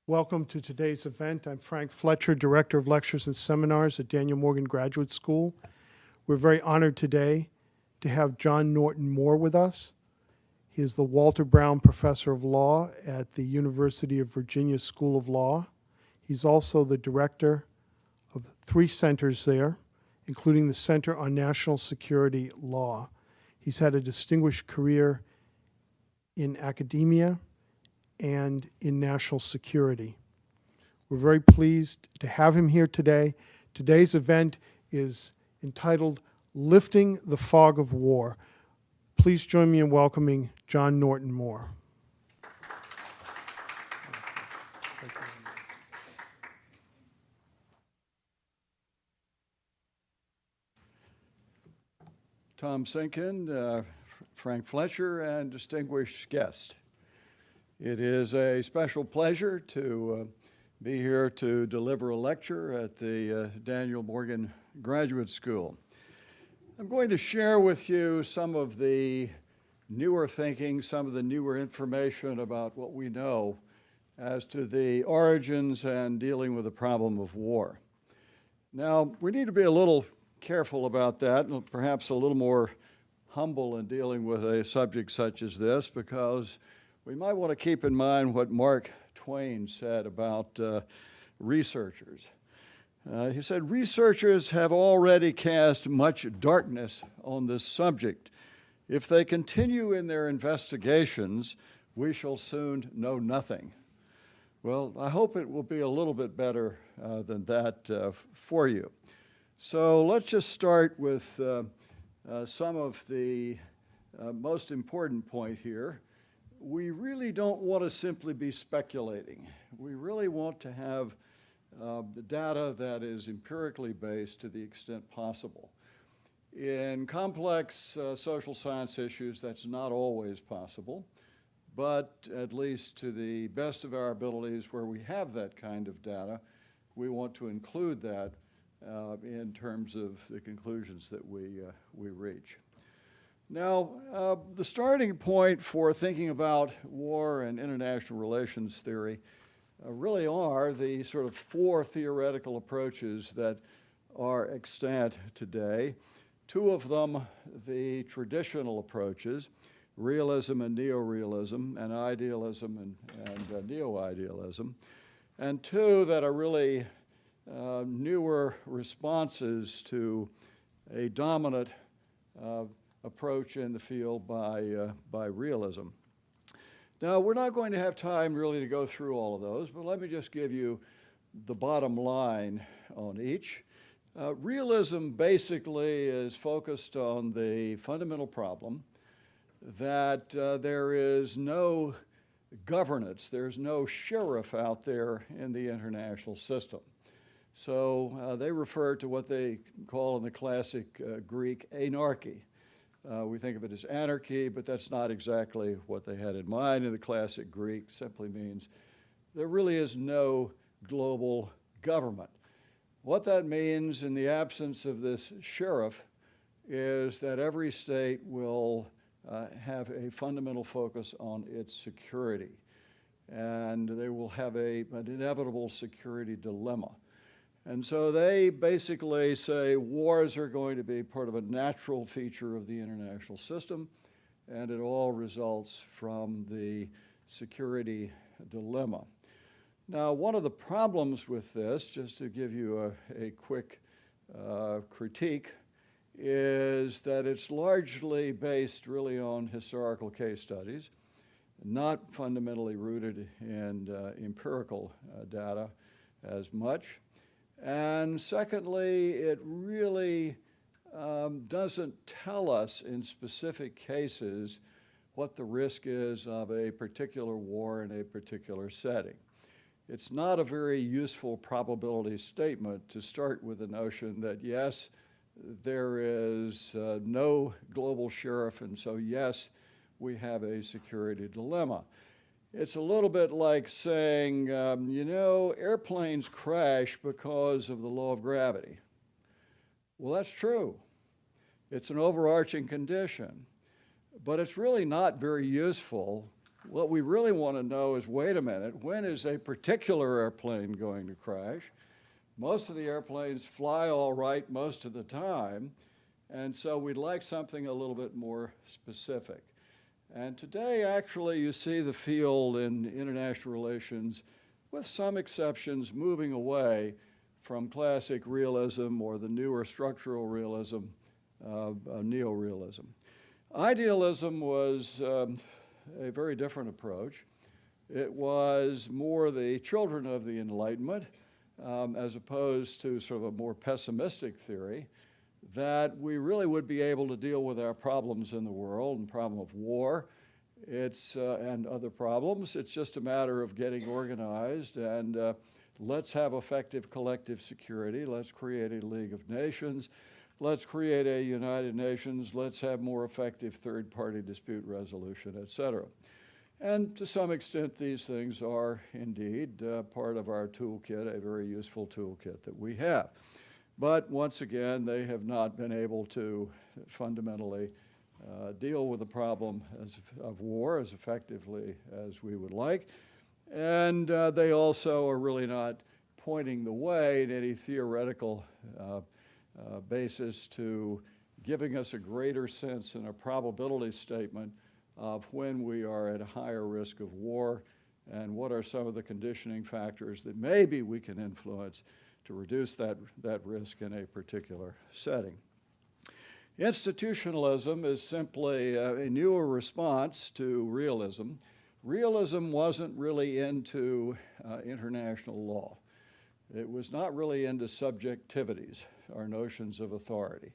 Welcome to today's event. I'm Frank Fletcher, Director of Lectures and Seminars at Daniel Morgan Graduate School. We're very honored today to have John Norton Moore with us. He is the Walter Brown Professor of Law at the University of Virginia School of Law. He's also the director of 3 centers there, including the Center on National Security Law. He's had a distinguished career in academia and in national security. We're very pleased to have him here today. Today's event is entitled Lifting the Fog of War. Please join me in welcoming John Norton Moore. Tom Sinkin, Frank Fletcher, and distinguished guest. It is a special pleasure to be here to deliver a lecture at the Daniel Morgan Graduate School. I'm going to share with you some of the newer thinking, some of the newer information about what we know as to the origins and dealing with the problem of war. Now, we need to be a little careful about that, and perhaps a little more humble in dealing with a subject such as this, because we might want to keep in mind what Mark Twain said about researchers. He said, "Researchers have already cast much darkness on this subject. If they continue in their investigations, we shall soon know nothing." Well, I hope it will be a little bit better than that for you. So let's just start with some of the most important point here. We really don't want to simply be speculating. We really want to have data that is empirically based to the extent possible. In complex social science issues, that's not always possible, but at least to the best of our abilities where we have that kind of data, we want to include that in terms of the conclusions that we reach. Now, the starting point for thinking about war and international relations theory really are the sort of 4 theoretical approaches that are extant today. 2 of them, the traditional approaches, realism and neorealism, and idealism and neo-idealism, and 2 that are really newer responses to a dominant approach in the field by realism. Now, we're not going to have time really to go through all of those, but let me just give you the bottom line on each. Realism basically is focused on the fundamental problem that there is no governance, there's no sheriff out there in the international system. So they refer to what they call in the classic Greek anarchy. We think of it as anarchy, but that's not exactly what they had in mind in the classic Greek. It simply means there really is no global government. What that means in the absence of this sheriff is that every state will have a fundamental focus on its security, and they will have an inevitable security dilemma. And so they basically say wars are going to be part of a natural feature of the international system, and it all results from the security dilemma. Now, one of the problems with this, just to give you a quick critique, is that it's largely based really on historical case studies, not fundamentally rooted in empirical data as much. And secondly, it really doesn't tell us in specific cases what the risk is of a particular war in a particular setting. It's not a very useful probability statement to start with the notion that, yes, there is no global sheriff, and so, yes, we have a security dilemma. It's a little bit like saying, you know, airplanes crash because of the law of gravity. Well, that's true. It's an overarching condition, but it's really not very useful what we really want to know is, wait a minute, when is a particular airplane going to crash? Most of the airplanes fly all right most of the time, and so we'd like something a little bit more specific. And today, actually, you see the field in international relations, with some exceptions, moving away from classic realism or the newer structural realism, neorealism. Idealism was a very different approach. It was more the children of the Enlightenment, as opposed to sort of a more pessimistic theory, that we really would be able to deal with our problems in the world, and problem of war, and other problems. It's just a matter of getting organized, and let's have effective collective security. Let's create a League of Nations. Let's create a United Nations. Let's have more effective third-party dispute resolution, et cetera. And to some extent, these things are indeed part of our toolkit, a very useful toolkit that we have. But once again, they have not been able to fundamentally deal with the problem of war as effectively as we would like. And they also are really not pointing the way in any theoretical basis to giving us a greater sense in a probability statement of when we are at a higher risk of war and what are some of the conditioning factors that maybe we can influence to reduce that risk in a particular setting. Institutionalism is simply a newer response to realism. Realism wasn't really into international law. It was not really into subjectivities, our notions of authority.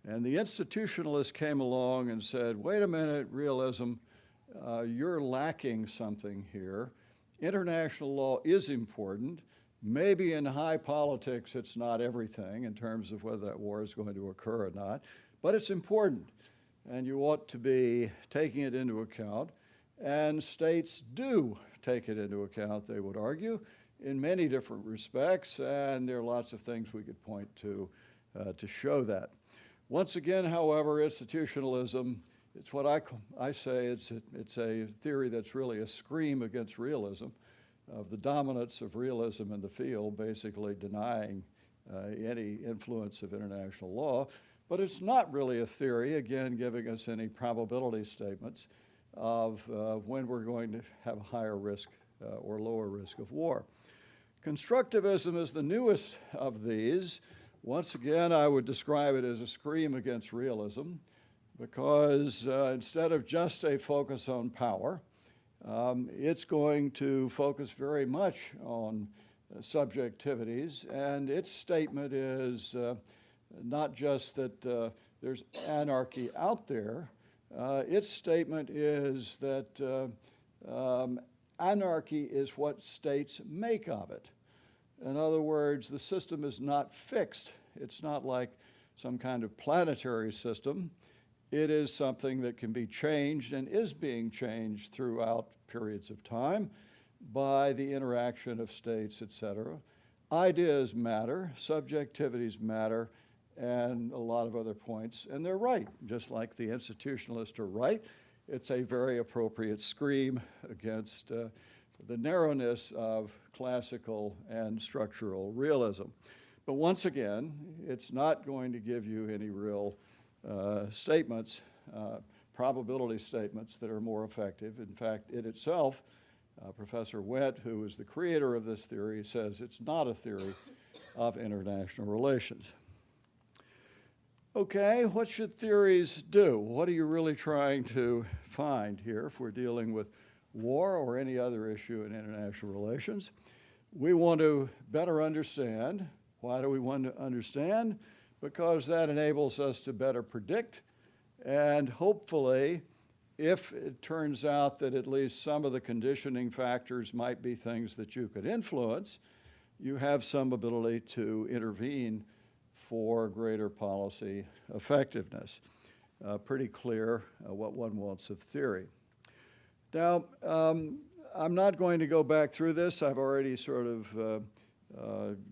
And the institutionalists came along and said, wait a minute, realism, you're lacking something here. International law is important. Maybe in high politics it's not everything in terms of whether that war is going to occur or not, but it's important, and you ought to be taking it into account. And states do take it into account, they would argue, in many different respects, and there are lots of things we could point to show that. Once again, however, institutionalism, it's what I say, it's a theory that's really a scream against realism, of the dominance of realism in the field, basically denying any influence of international law. But it's not really a theory, again, giving us any probability statements of when we're going to have a higher risk or lower risk of war. Constructivism is the newest of these. Once again, I would describe it as a scream against realism, because instead of just a focus on power, it's going to focus very much on subjectivities, and its statement is not just that there's anarchy out there. Its statement is that anarchy is what states make of it. In other words, the system is not fixed. It's not like some kind of planetary system. It is something that can be changed and is being changed throughout periods of time by the interaction of states, et cetera. Ideas matter, subjectivities matter, and a lot of other points. And they're right, just like the institutionalists are right. It's a very appropriate scream against the narrowness of classical and structural realism. But once again, it's not going to give you any real statements, probability statements that are more effective. In fact, it itself, Professor Wendt, who is the creator of this theory, says it's not a theory of international relations. Okay, what should theories do? What are you really trying to find here if we're dealing with war or any other issue in international relations? We want to better understand. Why do we want to understand? Because that enables us to better predict, and hopefully, if it turns out that at least some of the conditioning factors might be things that you could influence, you have some ability to intervene for greater policy effectiveness. Pretty clear what one wants of theory. Now, I'm not going to go back through this. I've already sort of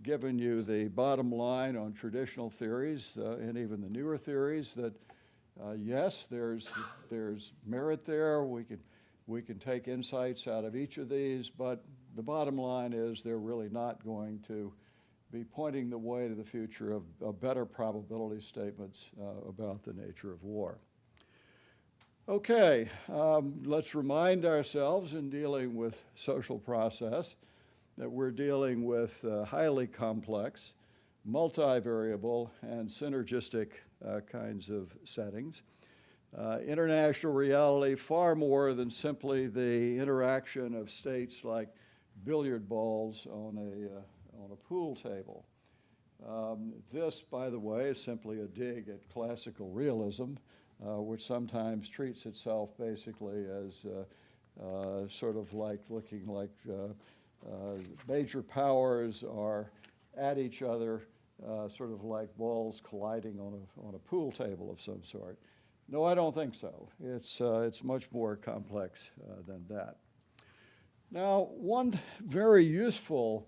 given you the bottom line on traditional theories and even the newer theories that yes, there's merit there. We could We can take insights out of each of these, but the bottom line is they're really not going to be pointing the way to the future of better probability statements about the nature of war. Okay, let's remind ourselves in dealing with social process that we're dealing with highly complex, multivariable, and synergistic kinds of settings. International reality far more than simply the interaction of states like billiard balls on a pool table. This, by the way, is simply a dig at classical realism, which sometimes treats itself basically as sort of like looking like major powers are at each other, sort of like balls colliding on a pool table of some sort. No, I don't think so. It's much more complex than that. Now, one very useful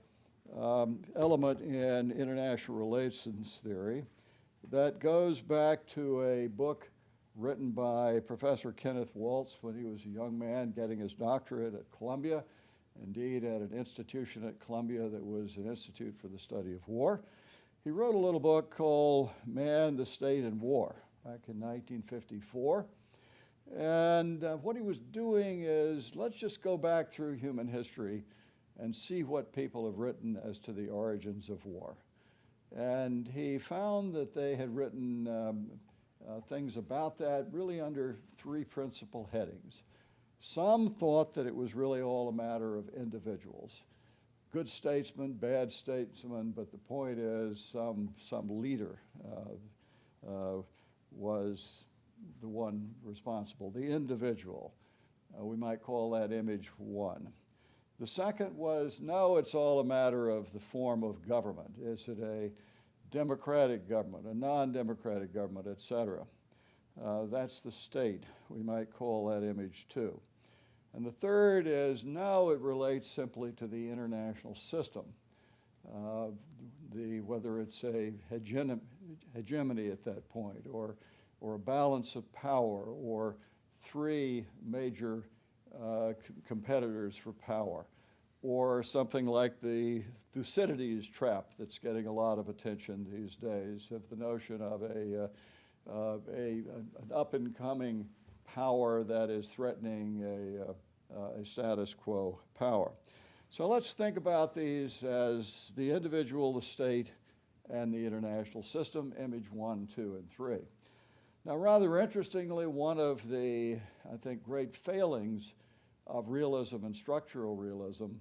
element in international relations theory that goes back to a book written by Professor Kenneth Waltz when he was a young man getting his doctorate at Columbia, indeed at an institution at Columbia that was an institute for the study of war. He wrote a little book called Man, the State, and War back in 1954. And what he was doing is, let's just go back through human history and see what people have written as to the origins of war. And he found that they had written things about that really under three principal headings. Some thought that it was really all a matter of individuals. Good statesmen, bad statesmen, but the point is some leader was the one responsible, the individual. We might call that image one. The second was, no, it's all a matter of the form of government. Is it a democratic government, a non-democratic government, et cetera? That's the state. We might call that image two. And the third is, no, it relates simply to the international system, whether it's a hegemony at that point, or a balance of power, or three major competitors for power, or something like the Thucydides trap that's getting a lot of attention these days, of the notion of an up-and-coming power that is threatening a status quo power. So let's think about these as the individual, the state, and the international system, image 1, 2, and 3. Now, rather interestingly, one of the, I think, great failings of realism and structural realism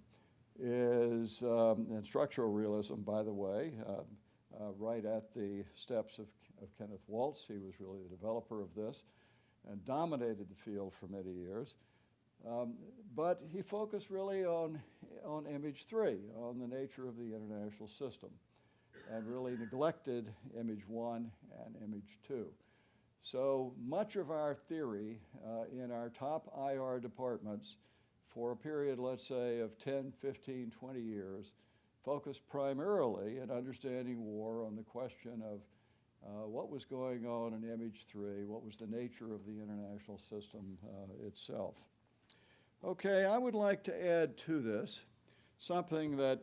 is, and structural realism, by the way, right at the steps of Kenneth Waltz. He was really the developer of this and dominated the field for many years. But he focused really on image 3, on the nature of the international system, and really neglected image 1 and image 2. So much of our theory in our top IR departments for a period, let's say, of 10, 15, 20 years, focused primarily in understanding war on the question of what was going on in image 3, what was the nature of the international system itself. Okay, I would like to add to this something that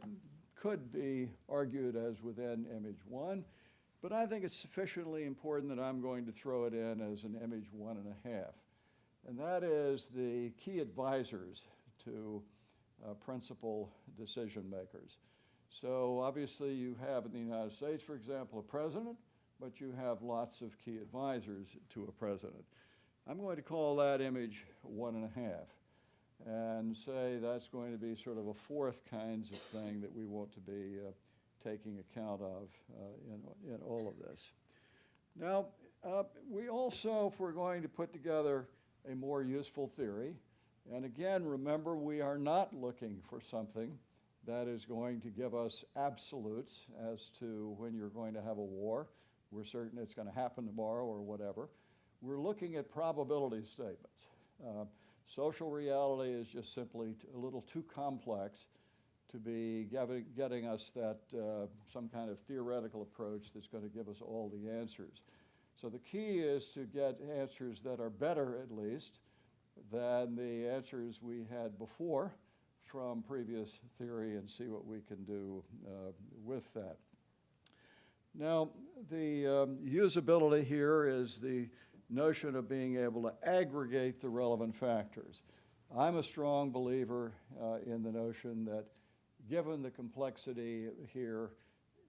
could be argued as within image 1, but I think it's sufficiently important that I'm going to throw it in as an image 1.5. And that is the key advisors to principal decision makers. So obviously you have in the United States, for example, a president, but you have lots of key advisors to a president. I'm going to call that image 1.5 and say that's going to be sort of a fourth kinds of thing that we want to be taking account of in all of this. Now, we also, if we're going to put together a more useful theory, and again, remember, we are not looking for something that is going to give us absolutes as to when you're going to have a war. We're certain it's going to happen tomorrow or whatever. We're looking at probability statements. Social reality is just simply a little too complex to be getting us that some kind of theoretical approach that's going to give us all the answers. So the key is to get answers that are better, at least, than the answers we had before from previous theory and see what we can do with that. Now, the usability here is the notion of being able to aggregate the relevant factors. I'm a strong believer in the notion that given the complexity here,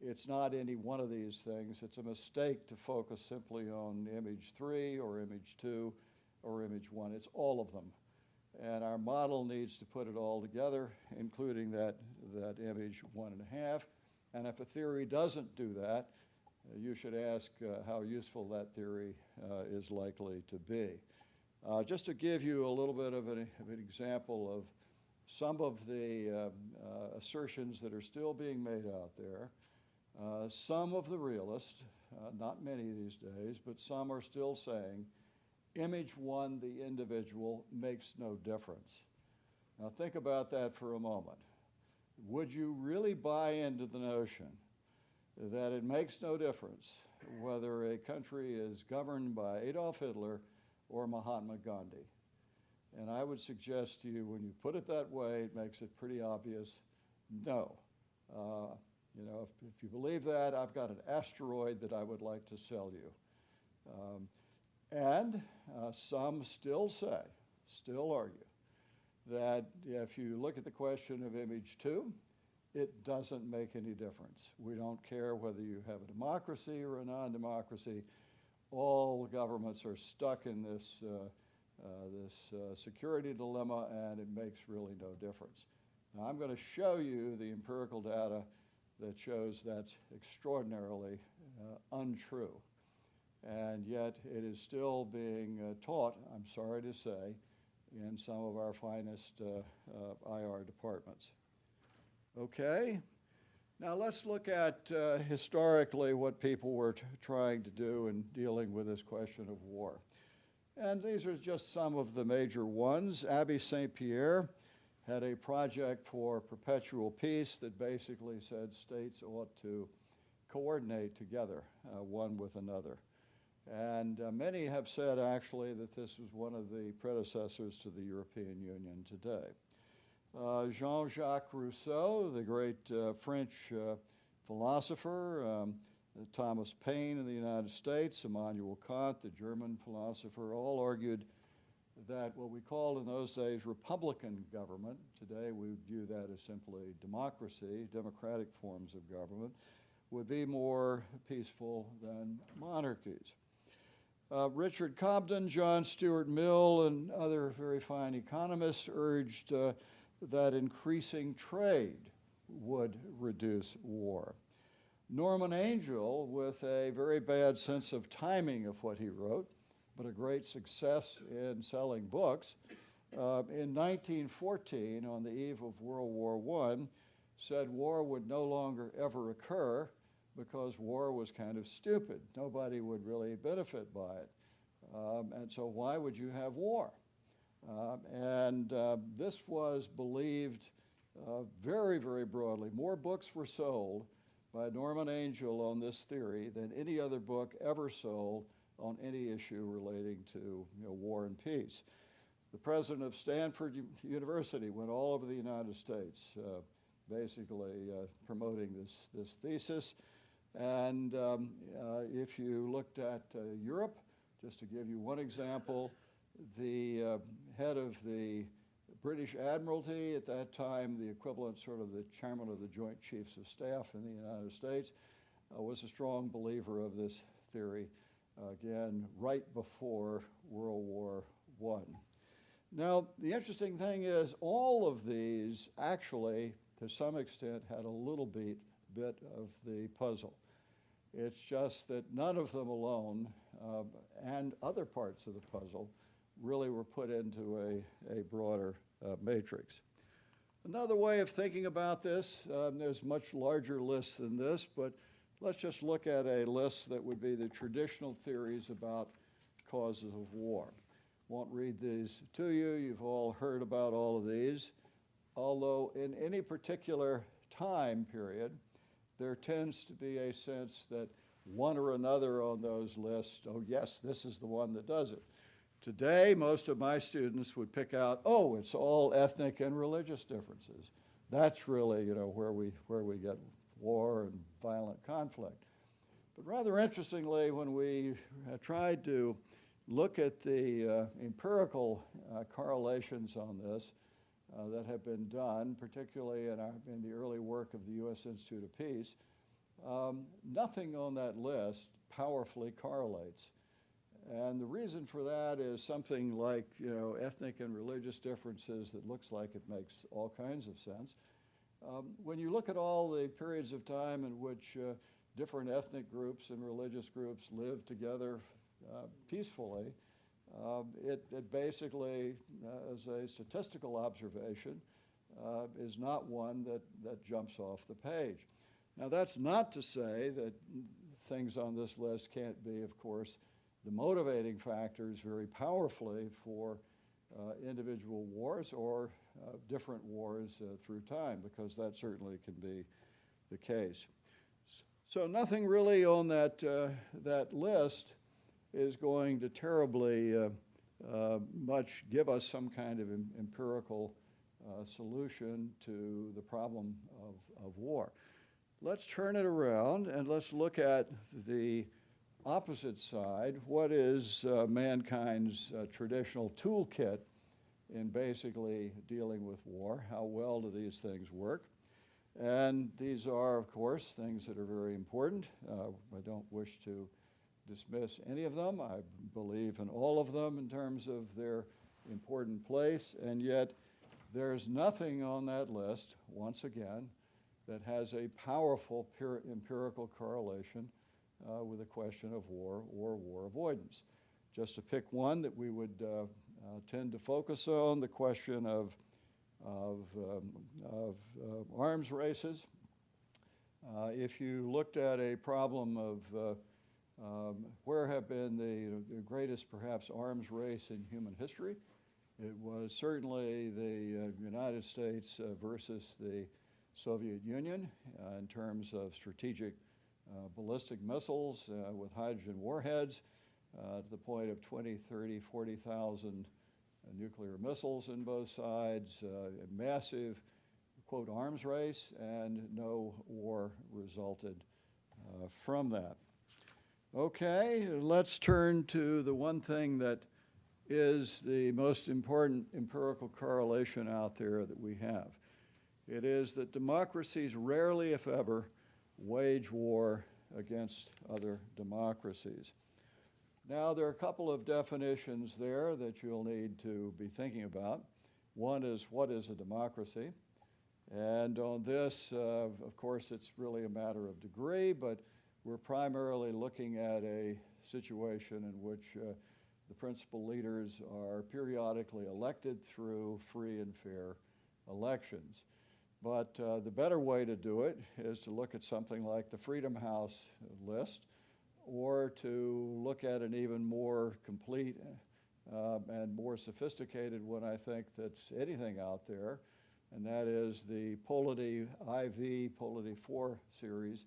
it's not any one of these things. It's a mistake to focus simply on image 3 or image 2 or image 1. It's all of them. And our model needs to put it all together, including that image 1.5. And if a theory doesn't do that, you should ask how useful that theory is likely to be. Just to give you a little bit of an example of some of the assertions that are still being made out there, some of the realists, not many these days, but some are still saying, image 1, the individual, makes no difference. Now think about that for a moment. Would you really buy into the notion that it makes no difference whether a country is governed by Adolf Hitler or Mahatma Gandhi? And I would suggest to you, when you put it that way, it makes it pretty obvious, no. You know, if you believe that, I've got an asteroid that I would like to sell you. Some still say, still argue, that if you look at the question of image 2, it doesn't make any difference. We don't care whether you have a democracy or a non-democracy. All governments are stuck in this security dilemma, and it makes really no difference. Now, I'm going to show you the empirical data that shows that's extraordinarily untrue. And yet it is still being taught, I'm sorry to say, in some of our finest IR departments. Okay, now let's look at historically what people were trying to do in dealing with this question of war. And these are just some of the major ones. Abbé St. Pierre had a project for perpetual peace that basically said states ought to coordinate together one with another. And many have said actually that this was one of the predecessors to the European Union today. Jean-Jacques Rousseau, the great French philosopher, Thomas Paine in the United States, Immanuel Kant, the German philosopher, all argued that what we called in those days republican government, today we would view that as simply democracy, democratic forms of government, would be more peaceful than monarchies. Richard Cobden, John Stuart Mill, and other very fine economists urged that increasing trade would reduce war. Norman Angell, with a very bad sense of timing of what he wrote, but a great success in selling books, in 1914, on the eve of World War I, said war would no longer ever occur because war was kind of stupid. Nobody would really benefit by it. And so why would you have war? This was believed very, very broadly. More books were sold by Norman Angell on this theory than any other book ever sold on any issue relating to war and peace. The president of Stanford University went all over the United States, basically promoting this thesis. And if you looked at Europe, just to give you one example, the head of the British Admiralty, at that time the equivalent sort of the chairman of the Joint Chiefs of Staff in the United States, was a strong believer of this theory, again, right before World War I. Now, the interesting thing is all of these actually, to some extent, had a little bit of the puzzle. It's just that none of them alone and other parts of the puzzle really were put into a broader matrix. Another way of thinking about this, there's much larger lists than this, but let's just look at a list that would be the traditional theories about causes of war. Won't read these to you. You've all heard about all of these. Although in any particular time period, there tends to be a sense that one or another on those lists, oh yes, this is the one that does it. Today, most of my students would pick out, oh, it's all ethnic and religious differences. That's really, where we get war and violent conflict. But rather interestingly, when we tried to look at the empirical correlations on this that have been done, particularly in the early work of the U.S. Institute of Peace, nothing on that list powerfully correlates. And the reason for that is something like, ethnic and religious differences that looks like it makes all kinds of sense. When you look at all the periods of time in which different ethnic groups and religious groups live together peacefully, it basically, as a statistical observation, is not one that jumps off the page. Now, that's not to say that things on this list can't be, of course, the motivating factors very powerfully for individual wars or different wars through time, because that certainly can be the case. So nothing really on that list is going to terribly much give us some kind of empirical solution to the problem of war. Let's turn it around and let's look at the opposite side. What is mankind's traditional toolkit in basically dealing with war? How well do these things work? And these are, of course, things that are very important. I don't wish to dismiss any of them. I believe in all of them in terms of their important place, and yet there's nothing on that list, once again, that has a powerful empirical correlation with the question of war or war avoidance. Just to pick one that we would tend to focus on, the question of arms races. If you looked at a problem of where have been the greatest, perhaps, arms race in human history, it was certainly the United States versus the Soviet Union in terms of strategic ballistic missiles with hydrogen warheads to the point of 20, 30, 40,000 nuclear missiles in both sides, a massive, quote, arms race, and no war resulted from that. Okay, let's turn to the one thing that is the most important empirical correlation out there that we have. It is that democracies rarely, if ever, wage war against other democracies. Now, there are a couple of definitions there that you'll need to be thinking about. One is, what is a democracy? And on this, of course, it's really a matter of degree, but we're primarily looking at a situation in which the principal leaders are periodically elected through free and fair elections. But the better way to do it is to look at something like the Freedom House list, or to look at an even more complete and more sophisticated one, I think, that's anything out there, and that is the Polity IV, Polity 4 series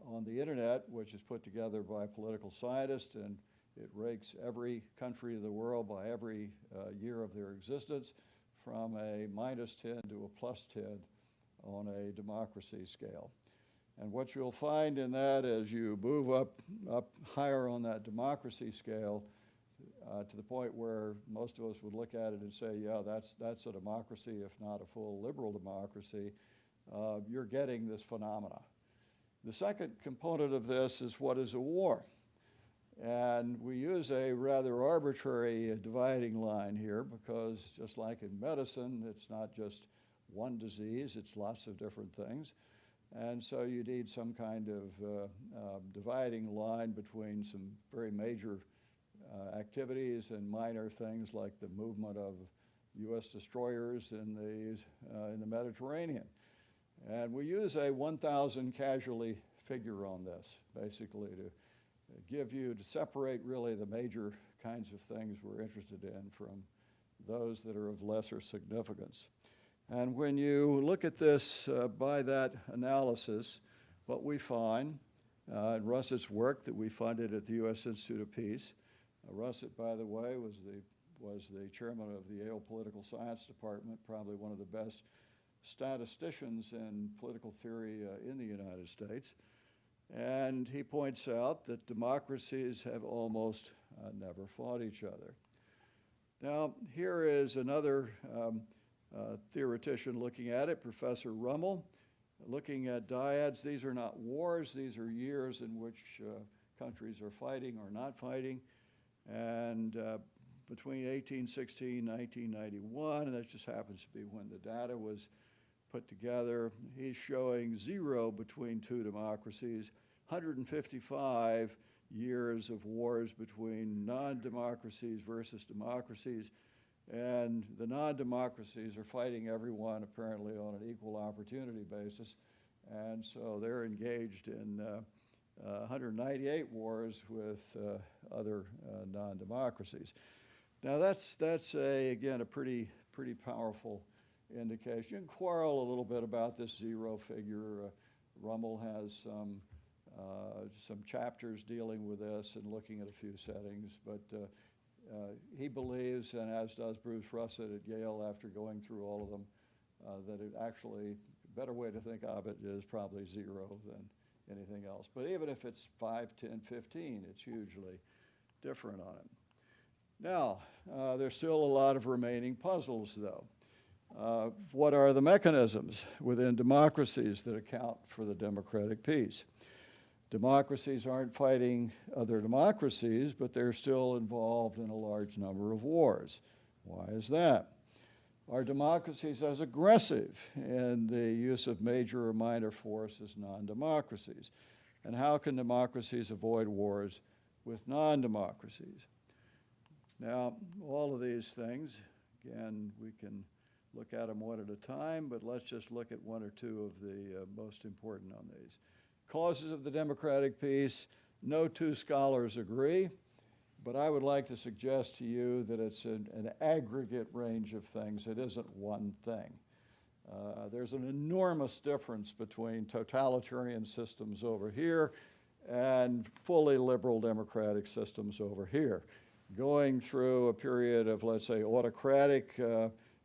on the internet, which is put together by political scientists, and it ranks every country of the world by every year of their existence from a -10 to a +10 on a democracy scale. And what you'll find in that as you move up higher on that democracy scale to the point where most of us would look at it and say, yeah, that's a democracy, if not a full liberal democracy, you're getting this phenomena. The second component of this is, what is a war? And we use a rather arbitrary dividing line here, because just like in medicine, it's not just one disease, it's lots of different things. And so you need some kind of dividing line between some very major activities and minor things like the movement of U.S. destroyers in the Mediterranean. And we use a 1,000 casualty figure on this, basically to separate really the major kinds of things we're interested in from those that are of lesser significance. And when you look at this by that analysis, what we find in Russett's work that we funded at the U.S. Institute of Peace, Russett, by the way, was the was the chairman of the Yale Political Science Department, probably one of the best statisticians in political theory in the United States. And he points out that democracies have almost never fought each other. Now, here is another theoretician looking at it, Professor Rummel, looking at dyads. These are not wars, these are years in which countries are fighting or not fighting. And between 1816 and 1991, and that just happens to be when the data was put together, he's showing 0 between two democracies, 155 years of wars between non-democracies versus democracies, and the non-democracies are fighting everyone apparently on an equal opportunity basis, and so they're engaged in 198 wars with other non-democracies. Now that's again a pretty powerful indication. You can quarrel a little bit about this 0 figure. Rummel has some chapters dealing with this and looking at a few settings, but he believes, and as does Bruce Russett at Yale after going through all of them, that it actually, a better way to think of it is probably 0 than anything else. But even if it's 5, 10, 15, it's hugely different on it. Now, there's still a lot of remaining puzzles, though. What are the mechanisms within democracies that account for the democratic peace? Democracies aren't fighting other democracies, but they're still involved in a large number of wars. Why is that? Are democracies as aggressive in the use of major or minor force as non-democracies? And how can democracies avoid wars with non-democracies? Now, all of these things, again, we can look at them one at a time, but let's just look at one or two of the most important on these. Causes of the democratic peace, no two scholars agree, but I would like to suggest to you that it's an aggregate range of things. It isn't one thing. There's an enormous difference between totalitarian systems over here and fully liberal democratic systems over here. Going through a period of, let's say, autocratic,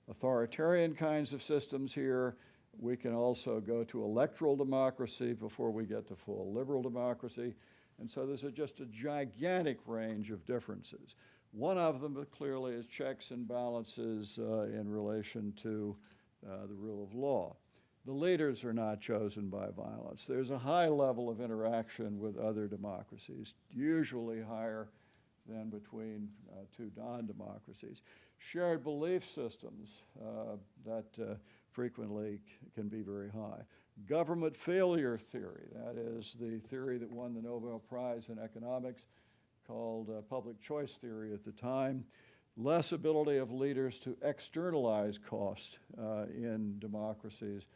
authoritarian kinds of systems here. We can also go to electoral democracy before we get to full liberal democracy. And so there's just a gigantic range of differences. One of them clearly is checks and balances in relation to the rule of law. The leaders are not chosen by violence. There's a high level of interaction with other democracies, usually higher than between two non-democracies. Shared belief systems that frequently can be very high. Government failure theory, that is the theory that won the Nobel Prize in economics, called public choice theory at the time. Less ability of leaders to externalize cost in democracies.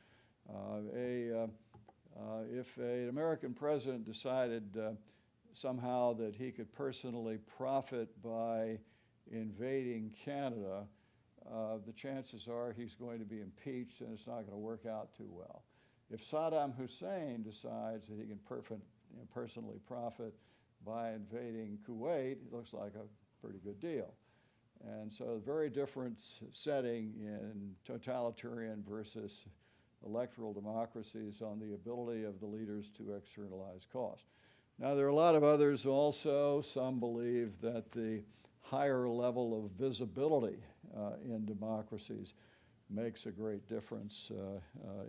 If an American president decided somehow that he could personally profit by invading Canada, the chances are he's going to be impeached and it's not going to work out too well. If Saddam Hussein decides that he can personally profit by invading Kuwait, it looks like a pretty good deal. And so a very different setting in totalitarian versus electoral democracies on the ability of the leaders to externalize cost. Now, there are a lot of others also. Some believe that the higher level of visibility in democracies makes a great difference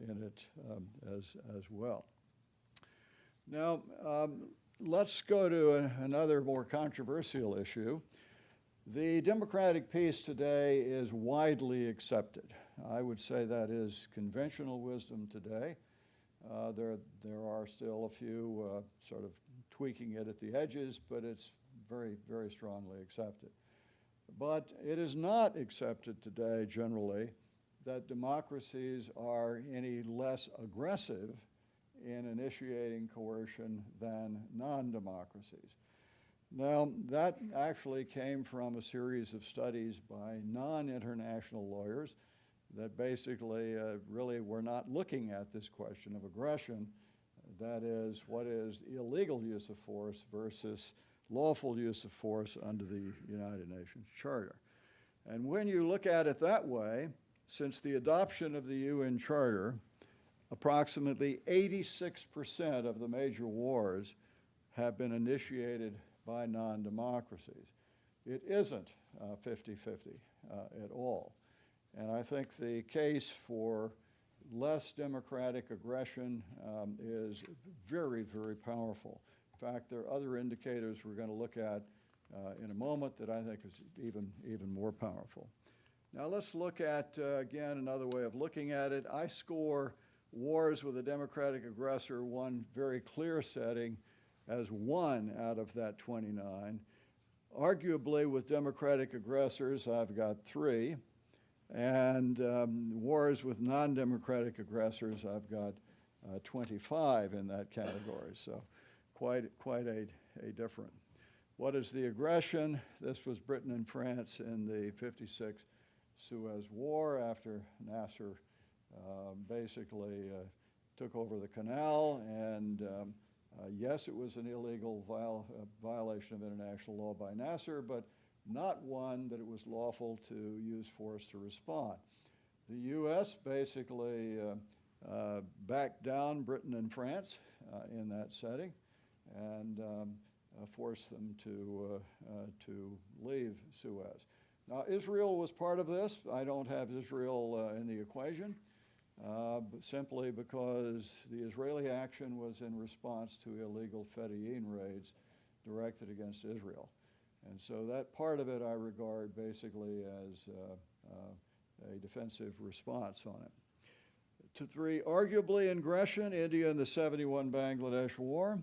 in it as well. Now, let's go to another more controversial issue. The democratic peace today is widely accepted. I would say that is conventional wisdom today. There are still a few sort of tweaking it at the edges, but it's very, very strongly accepted. But it is not accepted today generally that democracies are any less aggressive in initiating coercion than non-democracies. Now, that actually came from a series of studies by non-international lawyers that basically really were not looking at this question of aggression. That is, what is illegal use of force versus lawful use of force under the United Nations Charter. And when you look at it that way, since the adoption of the UN Charter, approximately 86% of the major wars have been initiated by non-democracies. It isn't 50-50 at all. And I think the case for less democratic aggression is very, very powerful. In fact, there are other indicators we're going to look at in a moment that I think is even more powerful. Now let's look at, again, another way of looking at it. I score wars with a democratic aggressor, one very clear setting, as 1 out of that 29. Arguably, with democratic aggressors, I've got 3. And wars with non-democratic aggressors, I've got 25 in that category. So quite a different. What is the aggression? This was Britain and France in the 56 Suez War after Nasser basically took over the canal, and yes, it was an illegal violation of international law by Nasser, but not one that it was lawful to use force to respond. The U.S. basically backed down Britain and France in that setting and forced them to leave Suez. Now, Israel was part of this. I don't have Israel in the equation, simply because the Israeli action was in response to illegal Fedayeen raids directed against Israel. And so that part of it I regard basically as a defensive response on it. To 3, arguably aggression, India in the 71 Bangladesh War,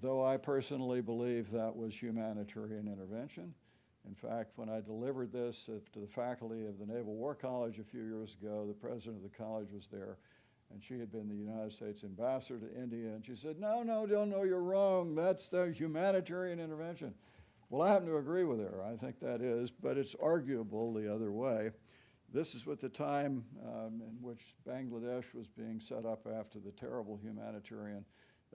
though I personally believe that was humanitarian intervention. In fact, when I delivered this to the faculty of the Naval War College a few years ago, the president of the college was there, and she had been the United States ambassador to India, and she said, no, you're wrong. That's the humanitarian intervention. Well, I happen to agree with her. I think that is, but it's arguable the other way. This is at the time in which Bangladesh was being set up after the terrible humanitarian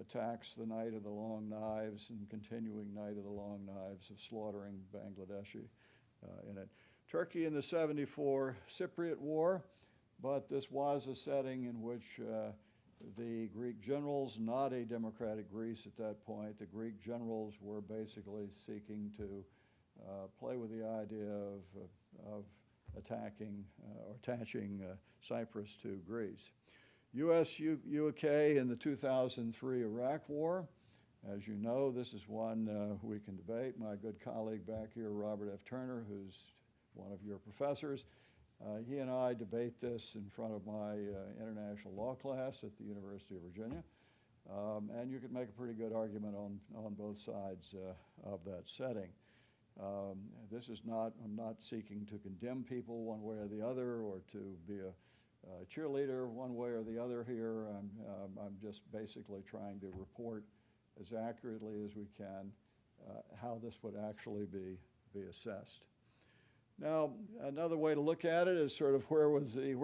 attacks, the Night of the Long Knives and continuing Night of the Long Knives of slaughtering Bangladeshi in it. Turkey in the 74 Cypriot War, but this was a setting in which the Greek generals, not a democratic Greece at that point, the Greek generals were basically seeking to play with the idea of attacking or attaching Cyprus to Greece. U.S.-UK in the 2003 Iraq War. As you know, this is one we can debate. My good colleague back here, Robert F. Turner, who's one of your professors, he and I debate this in front of my international law class at the University of Virginia. And you could make a pretty good argument on both sides of that setting. This is not, I'm not seeking to condemn people one way or the other or to be a cheerleader one way or the other here. I'm just basically trying to report as accurately as we can how this would actually be assessed. Now, another way to look at it is sort of where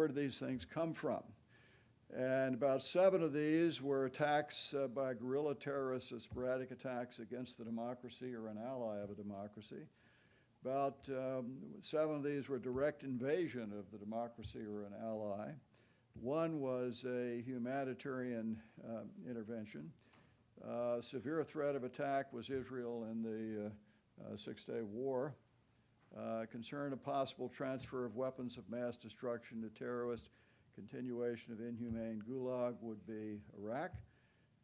did these things come from? And about 7 of these were attacks by guerrilla terrorists or sporadic attacks against the democracy or an ally of a democracy. About 7 of these were direct invasion of the democracy or an ally. 1 was a humanitarian intervention. Severe threat of attack was Israel in the Six-Day War. Concern of possible transfer of weapons of mass destruction to terrorists, continuation of inhumane gulag would be Iraq.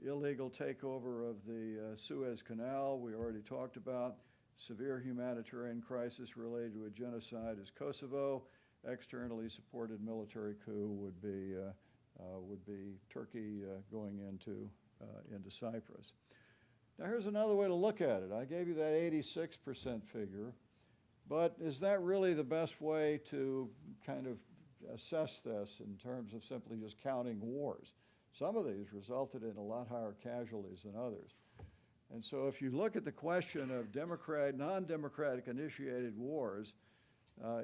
Illegal takeover of the Suez Canal, we already talked about. Severe humanitarian crisis related to a genocide is Kosovo. Externally supported military coup would be Turkey going into Cyprus. Now here's another way to look at it. I gave you that 86% figure, but is that really the best way to kind of assess this in terms of simply just counting wars? Some of these resulted in a lot higher casualties than others. And so if you look at the question of non-democratic initiated wars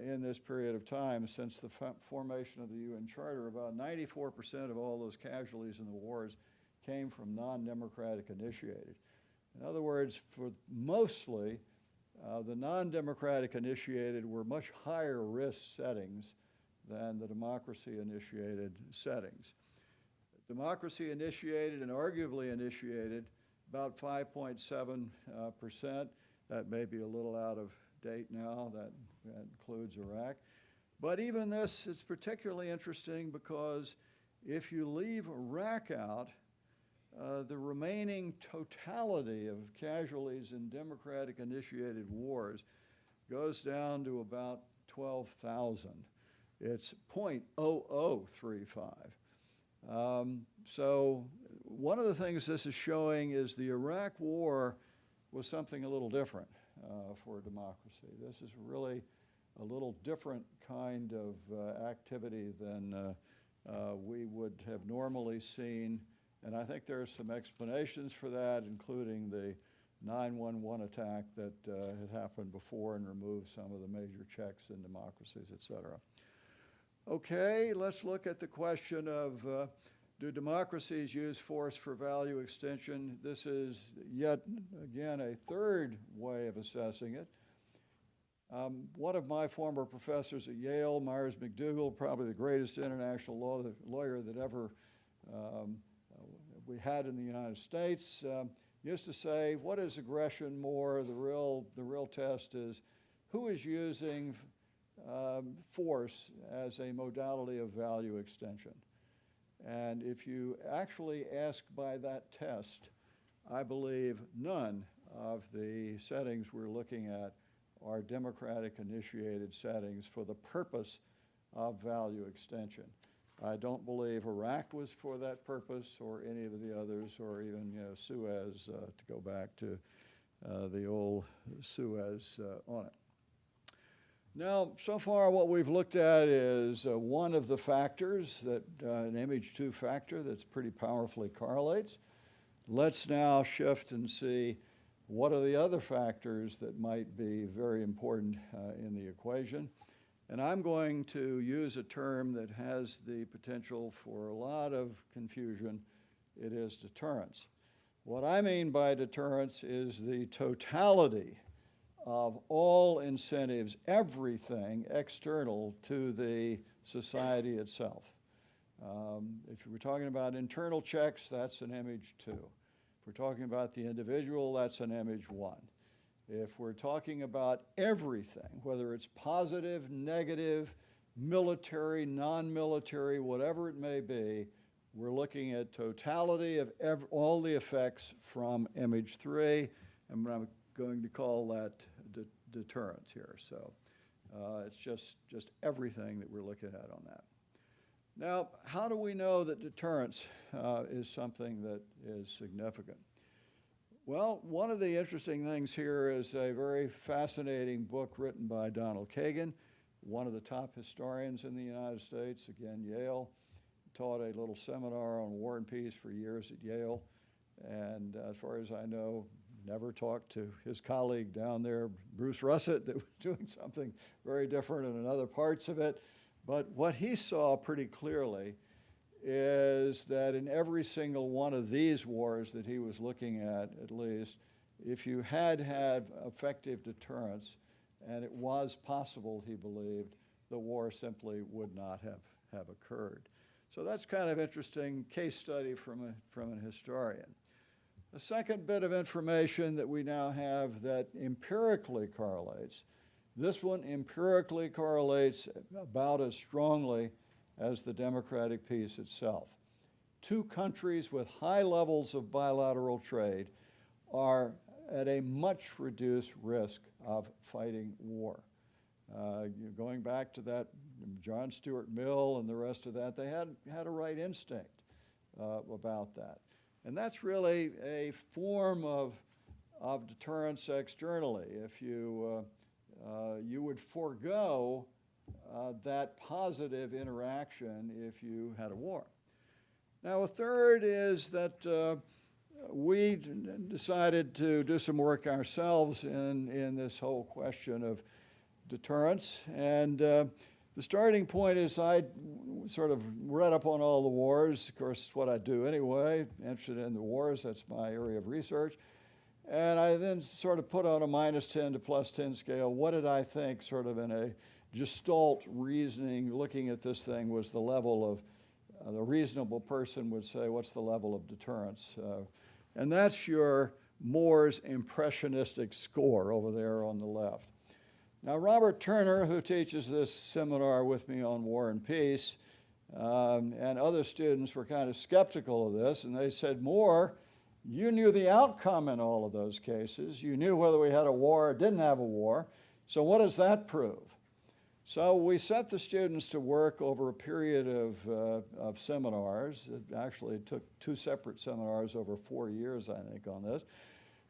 in this period of time since the formation of the UN Charter, about 94% of all those casualties in the wars came from non-democratic initiated. In other words, for mostly The non-democratic initiated were much higher risk settings than the democracy initiated settings. Democracy initiated and arguably initiated about 5.7%. That may be a little out of date now. That includes Iraq. But even this is particularly interesting because if you leave Iraq out, the remaining totality of casualties in democratic-initiated wars goes down to about 12,000. It's 0.0035. So one of the things this is showing is the Iraq War was something a little different for democracy. This is really a little different kind of activity than we would have normally seen. And I think there are some explanations for that, including the 9/11 attack that had happened before and removed some of the major checks in democracies, et cetera. Okay, let's look at the question of do democracies use force for value extension? This is yet again a third way of assessing it. One of my former professors at Yale, Myers McDougall, probably the greatest international lawyer that ever we had in the United States, used to say, what is aggression more? The real test is who is using force as a modality of value extension. And if you actually ask by that test, I believe none of the settings we're looking at are democratic-initiated settings for the purpose of value extension. I don't believe Iraq was for that purpose, or any of the others, or even Suez, to go back to the old Suez on it. Now, so far what we've looked at is one of the factors, that an image 2 factor that's pretty powerfully correlates. Let's now shift and see what are the other factors that might be very important in the equation. And I'm going to use a term that has the potential for a lot of confusion. It is deterrence. What I mean by deterrence is the totality of all incentives, everything external to the society itself. If we're talking about internal checks, that's an image 2. If we're talking about the individual, that's an image 1. If we're talking about everything, whether it's positive, negative, military, non-military, whatever it may be, we're looking at totality of all the effects from image 3, and I'm going to call that deterrence here. So it's just everything that we're looking at on that. Now, how do we know that deterrence is something that is significant? Well, one of the interesting things here is a very fascinating book written by Donald Kagan, one of the top historians in the United States, again, Yale. Taught a little seminar on war and peace for years at Yale, and as far as I know, never talked to his colleague down there, Bruce Russett, that was doing something very different in other parts of it. But what he saw pretty clearly is that in every single one of these wars that he was looking at least, if you had effective deterrence, and it was possible, he believed, the war simply would not have occurred. So that's kind of interesting case study from an historian. The second bit of information that we now have that empirically correlates, this one empirically correlates about as strongly as the democratic peace itself. 2 countries with high levels of bilateral trade are at a much reduced risk of fighting war. Going back to that John Stuart Mill and the rest of that, they had a right instinct about that. And that's really a form of deterrence externally. If you would forego that positive interaction if you had a war. Now, a third is that we decided to do some work ourselves in this whole question of deterrence. And the starting point is I sort of read up on all the wars. Of course, it's what I do anyway, interested in the wars. That's my area of research. And I then sort of put on a -10 to +10 scale. What did I think, sort of in a gestalt reasoning, looking at this thing, was the level of, the reasonable person would say, what's the level of deterrence? And that's your Moore's impressionistic score over there on the left. Now, Robert Turner, who teaches this seminar with me on War and Peace, and other students were kind of skeptical of this, and they said, Moore, you knew the outcome in all of those cases. You knew whether we had a war or didn't have a war. So what does that prove? So we set the students to work over a period of seminars. It actually took 2 separate seminars over 4 years, I think, on this,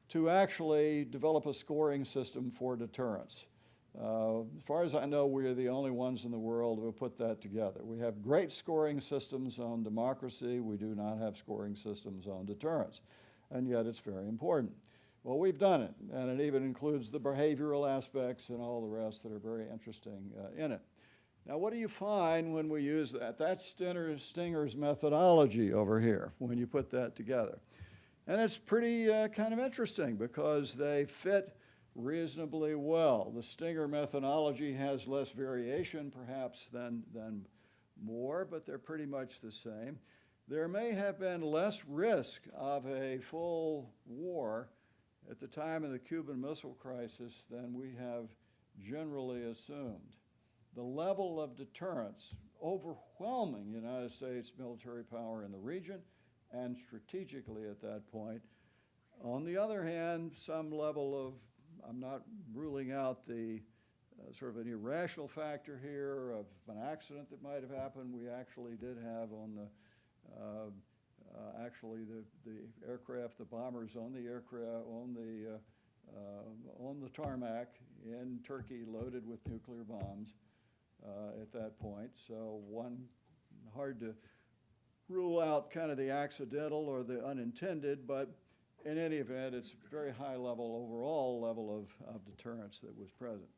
to actually develop a scoring system for deterrence. As far as I know, we are the only ones in the world who have put that together. We have great scoring systems on democracy. We do not have scoring systems on deterrence, and yet it's very important. Well, we've done it, and it even includes the behavioral aspects and all the rest that are very interesting in it. Now, what do you find when we use that? That's Stinger's methodology over here when you put that together. And it's pretty kind of interesting because they fit reasonably well. The Stinger methodology has less variation, perhaps, than Moore, but they're pretty much the same. There may have been less risk of a full war at the time of the Cuban Missile Crisis than we have generally assumed. The level of deterrence, overwhelming United States military power in the region and strategically at that point. On the other hand, some level of, I'm not ruling out the sort of an irrational factor here of an accident that might have happened. We actually did have on the the aircraft, the bombers on the aircraft, on the tarmac in Turkey loaded with nuclear bombs at that point. So hard to rule out kind of the accidental or the unintended, but in any event, it's a very high level, overall level of deterrence that was present.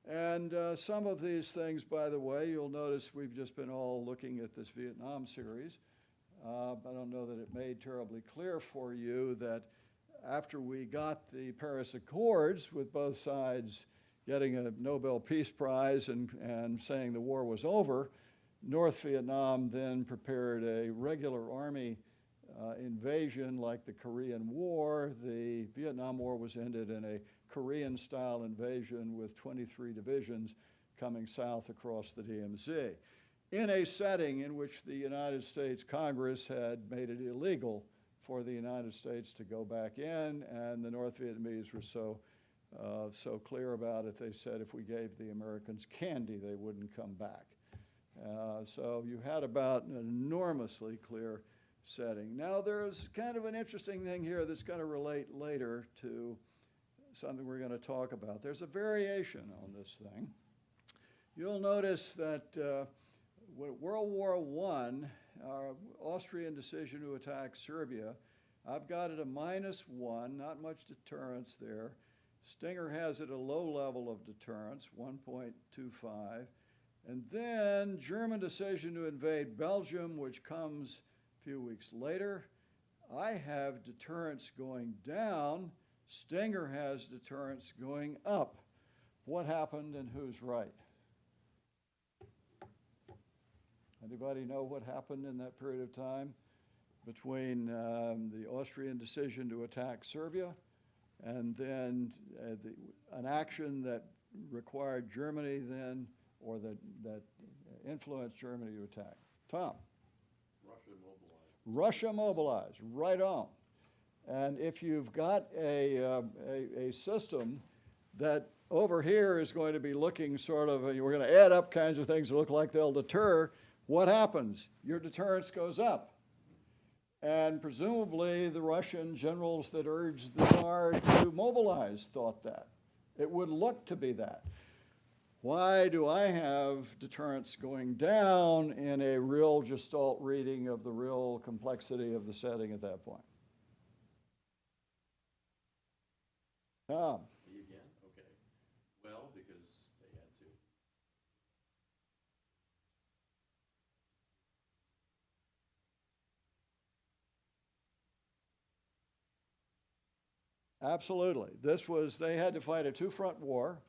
And some of these things, by the way, you'll notice we've just been all looking at this Vietnam series. I don't know that it made terribly clear for you that after we got the Paris Accords, with both sides getting a Nobel Peace Prize and saying the war was over, North Vietnam then prepared a regular army invasion like the Korean War. The Vietnam War was ended in a Korean-style invasion with 23 divisions coming south across the DMZ, in a setting in which the United States Congress had made it illegal for the United States to go back in, and the North Vietnamese were so clear about it, they said if we gave the Americans candy, they wouldn't come back. So you had about an enormously clear setting. Now there's kind of an interesting thing here that's going to relate later to something we're going to talk about. There's a variation on this thing. You'll notice that World War I, our Austrian decision to attack Serbia, I've got it a -1, not much deterrence there. Stinger has it a low level of deterrence, 1.25. And then German decision to invade Belgium, which comes a few weeks later. I have deterrence going down. Stinger has deterrence going up. What happened and who's right? Anybody know what happened in that period of time between the Austrian decision to attack Serbia and then an action that required Germany then, or that influenced Germany to attack? Tom? Russia mobilized, right on. And if you've got a system that over here is going to be looking sort of, we're going to add up kinds of things that look like they'll deter, what happens? Your deterrence goes up. And presumably the Russian generals that urged the Tsar to mobilize thought that. It would look to be that. Why do I have deterrence going down in a real gestalt reading of the real complexity of the setting at that point? Tom? Me again? Okay. Well, because they had to. Absolutely. They had to fight a two-front war,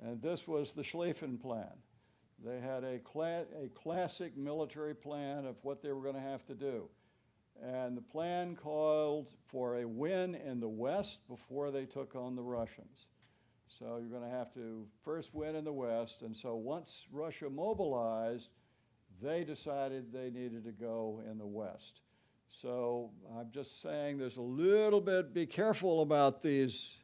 and this was the Schlieffen Plan. They had a classic military plan of what they were going to have to do. And the plan called for a win in the West before they took on the Russians. So you're going to have to first win in the West. And so once Russia mobilized, they decided they needed to go in the West. So I'm just saying there's a little bit, be careful about these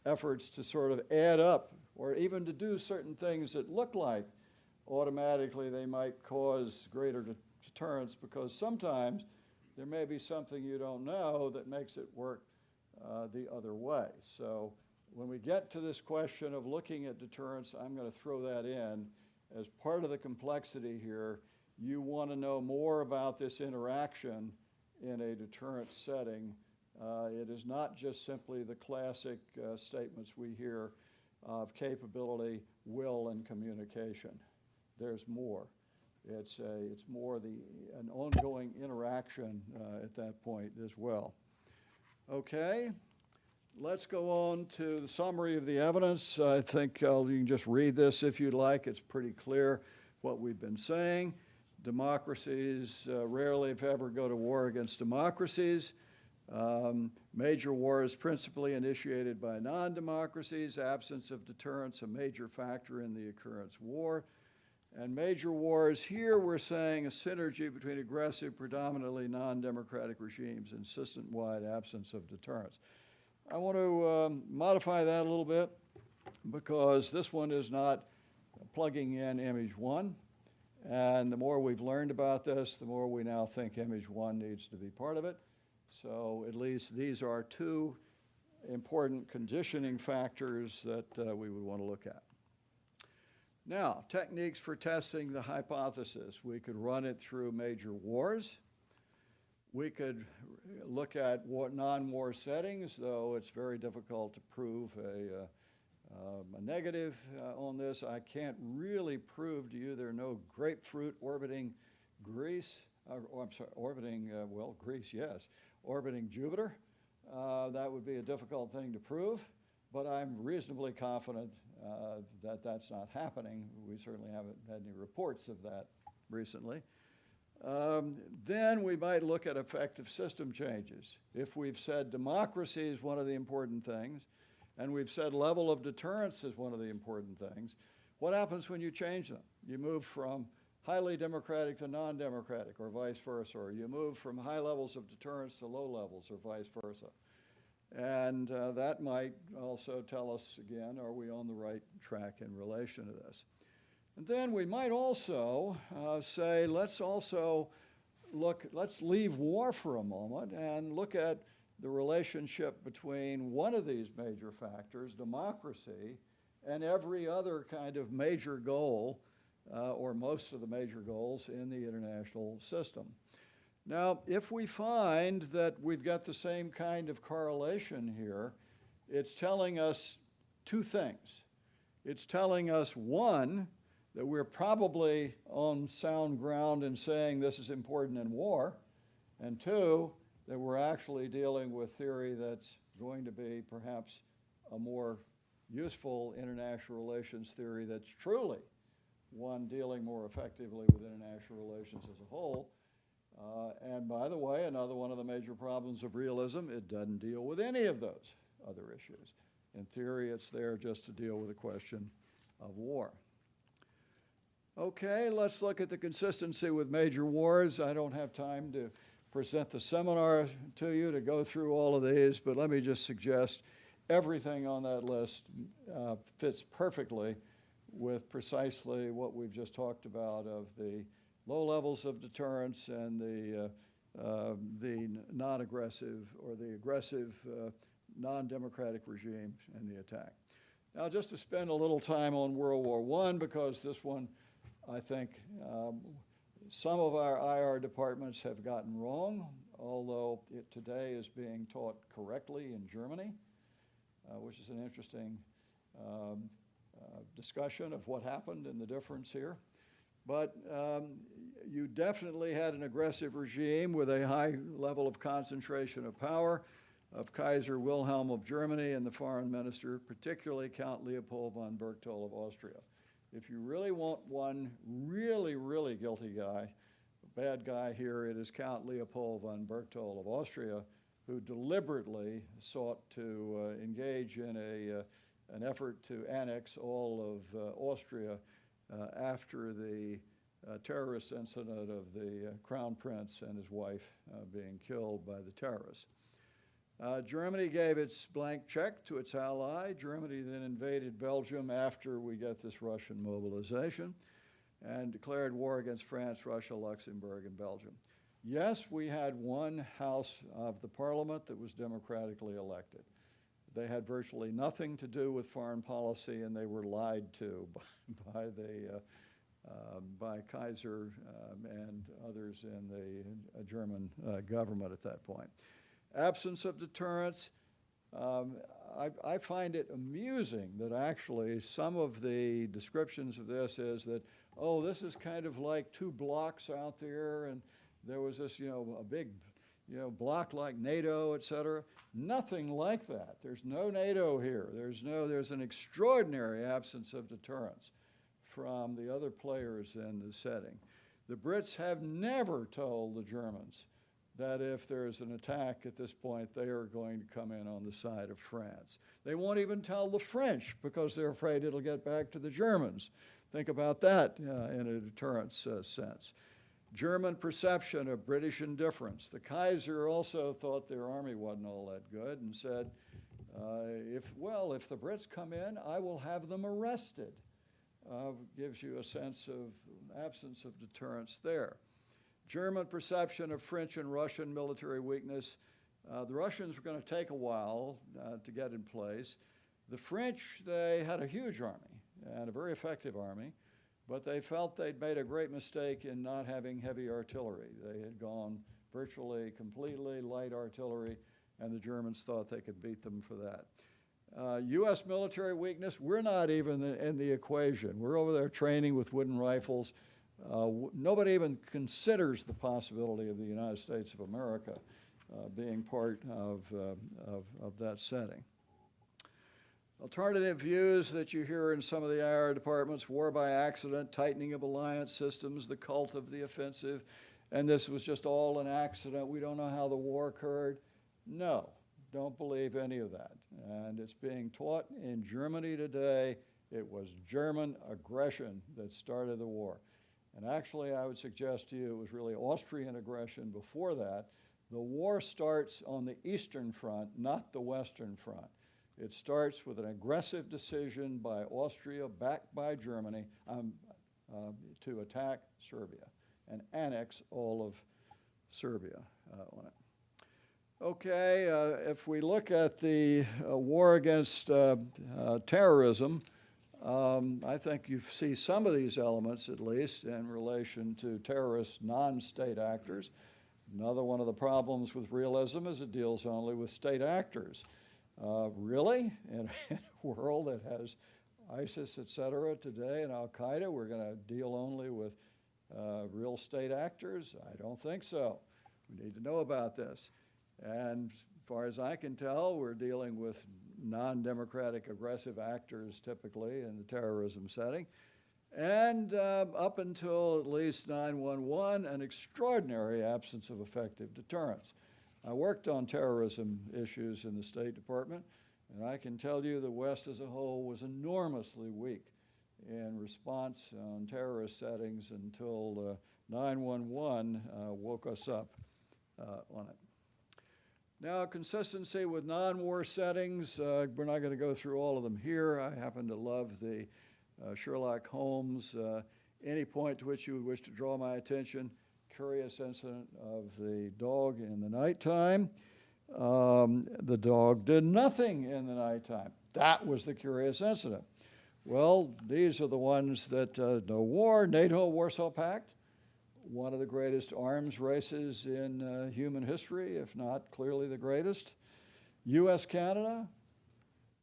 efforts to sort of add up or even to do certain things that look like automatically they might cause greater deterrence, because sometimes there may be something you don't know that makes it work the other way. So when we get to this question of looking at deterrence, I'm going to throw that in as part of the complexity here. You want to know more about this interaction in a deterrence setting. It is not just simply the classic statements we hear of capability, will, and communication. There's more. It's more an ongoing interaction at that point as well. Okay, let's go on to the summary of the evidence. I think you can just read this if you'd like. It's pretty clear what we've been saying. Democracies rarely, if ever, go to war against democracies. Major wars principally initiated by non-democracies. Absence of deterrence, a major factor in the occurrence war. And major wars, here we're saying a synergy between aggressive, predominantly non-democratic regimes and system-wide absence of deterrence. I want to modify that a little bit, because this one is not plugging in image one. And the more we've learned about this, the more we now think image one needs to be part of it. So at least these are two important conditioning factors that we would want to look at. Now, techniques for testing the hypothesis. We could run it through major wars. We could look at non-war settings, though it's very difficult to prove a negative on this. I can't really prove to you there are no grapefruit orbiting Greece, Greece, yes, orbiting Jupiter. That would be a difficult thing to prove, but I'm reasonably confident that that's not happening. We certainly haven't had any reports of that recently. Then we might look at effective system changes. If we've said democracy is one of the important things, and we've said level of deterrence is one of the important things, what happens when you change them? You move from highly democratic to non-democratic, or vice versa, or you move from high levels of deterrence to low levels, or vice versa. And that might also tell us, again, are we on the right track in relation to this? And then we might also say, let's leave war for a moment and look at the relationship between one of these major factors, democracy, and every other kind of major goal, or most of the major goals in the international system. Now, if we find that we've got the same kind of correlation here, it's telling us two things. It's telling us, one, that we're probably on sound ground in saying this is important in war, and two, that we're actually dealing with theory that's going to be perhaps a more useful international relations theory that's truly one dealing more effectively with international relations as a whole. And by the way, another one of the major problems of realism, it doesn't deal with any of those other issues. In theory, it's there just to deal with the question of war. Okay, let's look at the consistency with major wars. I don't have time to present the seminar to you to go through all of these, but let me just suggest everything on that list fits perfectly with precisely what we've just talked about of the low levels of deterrence and the non-aggressive or the aggressive non-democratic regime and the attack. Now, just to spend a little time on World War I, because this one, I think, some of our IR departments have gotten wrong, although it today is being taught correctly in Germany, which is an interesting discussion of what happened and the difference here. But you definitely had an aggressive regime with a high level of concentration of power. of Kaiser Wilhelm of Germany and the foreign minister, particularly Count Leopold von Berchtold of Austria. If you really want one really, really guilty guy, a bad guy here, it is Count Leopold von Berchtold of Austria, who deliberately sought to engage in an effort to annex all of Austria after the terrorist incident of the Crown Prince and his wife being killed by the terrorists. Germany gave its blank check to its ally. Germany then invaded Belgium after we got this Russian mobilization and declared war against France, Russia, Luxembourg, and Belgium. Yes, we had one house of the parliament that was democratically elected. They had virtually nothing to do with foreign policy, and they were lied to by Kaiser and others in the German government at that point. Absence of deterrence. I find it amusing that actually some of the descriptions of this is that, oh, this is kind of like 2 blocks out there, and there was this, a big, block like NATO, et cetera. Nothing like that. There's no NATO here. There's an extraordinary absence of deterrence from the other players in the setting. The Brits have never told the Germans that if there's an attack at this point, they are going to come in on the side of France. They won't even tell the French because they're afraid it'll get back to the Germans. Think about that in a deterrence sense. German perception of British indifference. The Kaiser also thought their army wasn't all that good and said, if the Brits come in, I will have them arrested. Gives you a sense of absence of deterrence there. German perception of French and Russian military weakness. The Russians were going to take a while to get in place. The French, they had a huge army and a very effective army, but they felt they'd made a great mistake in not having heavy artillery. They had gone virtually completely light artillery, and the Germans thought they could beat them for that. U.S. military weakness, we're not even in the equation. We're over there training with wooden rifles. Nobody even considers the possibility of the United States of America being part of that setting. Alternative views that you hear in some of the IR departments: war by accident, tightening of alliance systems, the cult of the offensive, and this was just all an accident. We don't know how the war occurred. No, don't believe any of that. And it's being taught in Germany today. It was German aggression that started the war. And actually, I would suggest to you it was really Austrian aggression before that. The war starts on the Eastern Front, not the Western Front. It starts with an aggressive decision by Austria, backed by Germany, to attack Serbia and annex all of Serbia on it. Okay, if we look at the war against terrorism, I think you see some of these elements, at least, in relation to terrorist non-state actors. Another one of the problems with realism is it deals only with state actors. Really? In a world that has ISIS, et cetera, today, and Al-Qaeda, we're going to deal only with real state actors? I don't think so. We need to know about this. And as far as I can tell, we're dealing with non-democratic aggressive actors typically in the terrorism setting. And up until at least 9/11, an extraordinary absence of effective deterrence. I worked on terrorism issues in the State Department, and I can tell you the West as a whole was enormously weak in response on terrorist settings until 9/11 woke us up on it. Now, consistency with non-war settings. We're not going to go through all of them here. I happen to love the Sherlock Holmes. Any point to which you would wish to draw my attention: curious incident of the dog in the nighttime. The dog did nothing in the nighttime. That was the curious incident. Well, these are the ones that no war, NATO, Warsaw Pact, one of the greatest arms races in human history, if not clearly the greatest. U.S., Canada.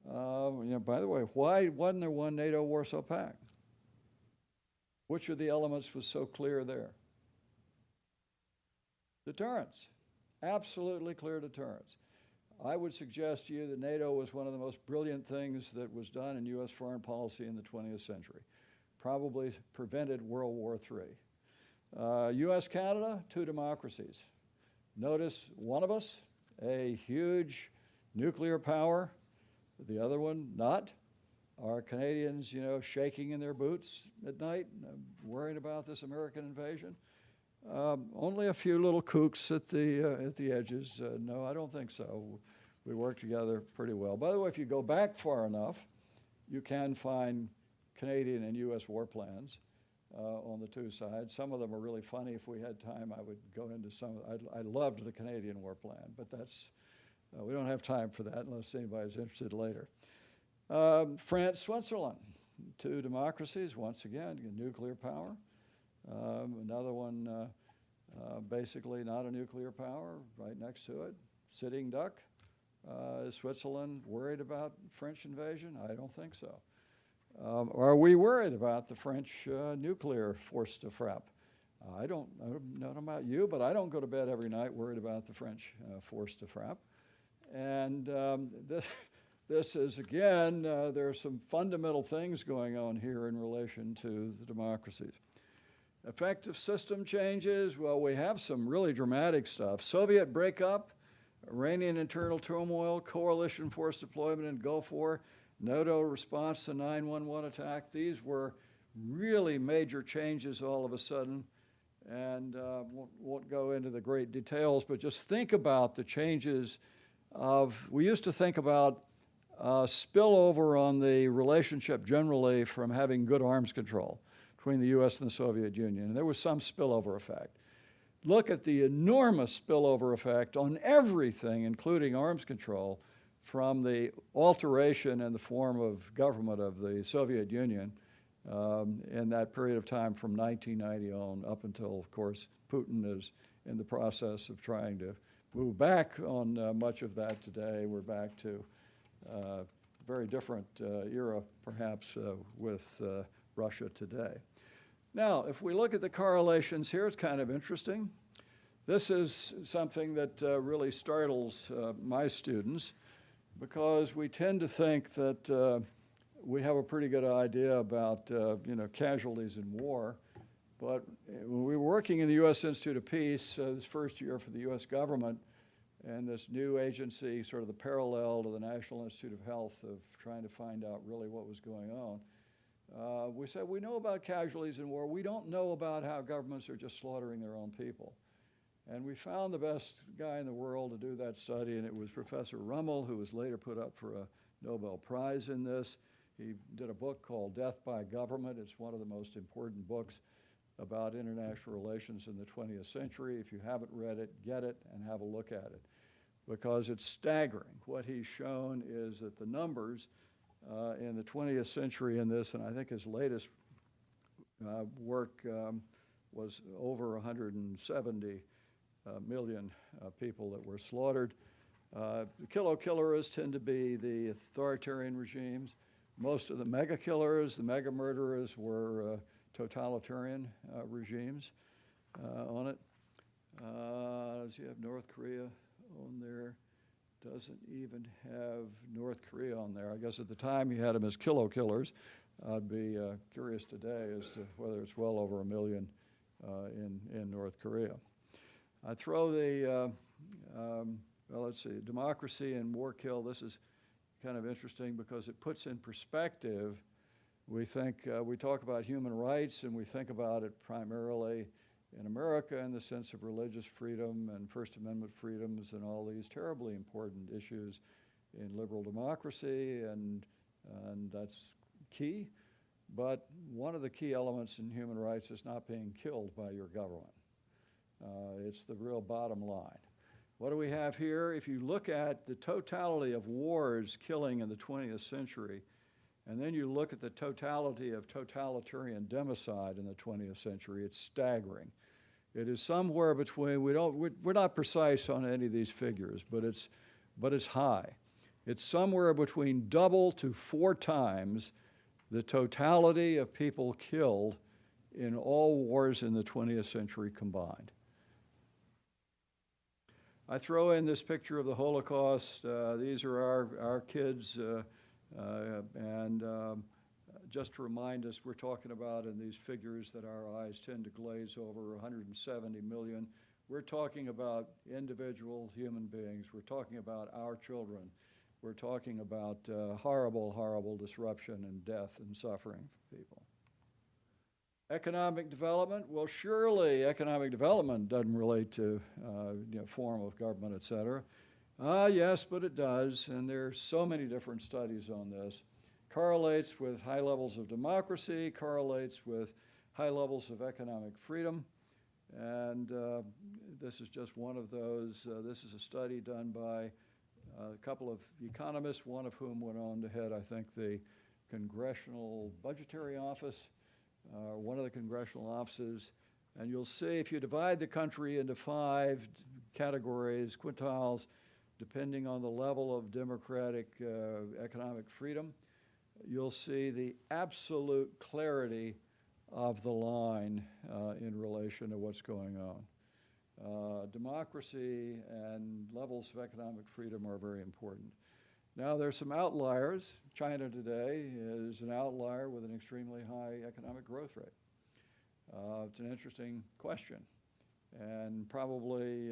By the way, why wasn't there one NATO, Warsaw Pact? Which of the elements was so clear there? Deterrence. Absolutely clear deterrence. I would suggest to you that NATO was one of the most brilliant things that was done in U.S. foreign policy in the 20th century. Probably prevented World War III. U.S.-Canada, two democracies. Notice one of us, a huge nuclear power, the other one not. Are Canadians, shaking in their boots at night, worried about this American invasion? Only a few little kooks at the edges. No, I don't think so. We work together pretty well. By the way, if you go back far enough, you can find Canadian and U.S. war plans on the two sides. Some of them are really funny. If we had time, I would go into some. I loved the Canadian war plan, but that's we don't have time for that unless anybody's interested later. France, Switzerland, two democracies, once again, nuclear power. Another one, basically not a nuclear power, right next to it, sitting duck. Is Switzerland worried about French invasion? I don't think so. Are we worried about the French nuclear force de frappe? I don't know about you, but I don't go to bed every night worried about the French force de frappe. And this is, again, there are some fundamental things going on here in relation to the democracies. Effective system changes, well, we have some really dramatic stuff. Soviet breakup, Iranian internal turmoil, coalition force deployment in Gulf War, NATO response to 9/11 attack. These were really major changes all of a sudden, and won't go into the great details, but just think about the changes we used to think about spillover on the relationship generally from having good arms control between the U.S. and the Soviet Union, and there was some spillover effect. Look at the enormous spillover effect on everything, including arms control, from the alteration in the form of government of the Soviet Union in that period of time from 1990 on up until, of course, Putin is in the process of trying to move back on much of that today. We're back to a very different era, perhaps, with Russia today. Now, if we look at the correlations here, it's kind of interesting. This is something that really startles my students because we tend to think that we have a pretty good idea about casualties in war. But when we were working in the U.S. Institute of Peace, this first year for the U.S. government, and this new agency, sort of the parallel to the National Institute of Health of trying to find out really what was going on, we said, we know about casualties in war. We don't know about how governments are just slaughtering their own people. And we found the best guy in the world to do that study, and it was Professor Rummel, who was later put up for a Nobel Prize in this. He did a book called Death by Government. It's one of the most important books about international relations in the 20th century. If you haven't read it, get it and have a look at it, because it's staggering. What he's shown is that the numbers in the 20th century in this, and I think his latest work was over 170 million people that were slaughtered. The killers tend to be the authoritarian regimes. Most of the mega killers, the mega murderers were totalitarian regimes on it. Does he have North Korea on there? Doesn't even have North Korea on there. I guess at the time he had them as killers. I'd be curious today as to whether it's well over 1 million in North Korea. I throw the, well, let's see, democracy and war kill. This is kind of interesting because it puts in perspective. We think, we talk about human rights and we think about it primarily in America in the sense of religious freedom and First Amendment freedoms and all these terribly important issues in liberal democracy, and that's key. But one of the key elements in human rights is not being killed by your government. It's the real bottom line. What do we have here? If you look at the totality of wars killing in the 20th century, and then you look at the totality of totalitarian democide in the 20th century, it's staggering. It is somewhere between, we're not precise on any of these figures, but it's high. It's somewhere between double to 4 times the totality of people killed in all wars in the 20th century combined. I throw in this picture of the Holocaust. These are our kids, and just to remind us, we're talking about in these figures that our eyes tend to glaze over 170 million. We're talking about individual human beings. We're talking about our children. We're talking about horrible, horrible disruption and death and suffering for people. Economic development, well, surely economic development doesn't relate to form of government, et cetera. Yes, but it does, and there's so many different studies on this. Correlates with high levels of democracy, correlates with high levels of economic freedom, and this is just one of those. This is a study done by a couple of economists, one of whom went on to head, I think, the Congressional Budgetary Office, one of the congressional offices, and you'll see if you divide the country into 5 categories, quintiles, depending on the level of democratic economic freedom, you'll see the absolute clarity of the line in relation to what's going on. Democracy and levels of economic freedom are very important. Now, there's some outliers. China today is an outlier with an extremely high economic growth rate. It's an interesting question, and probably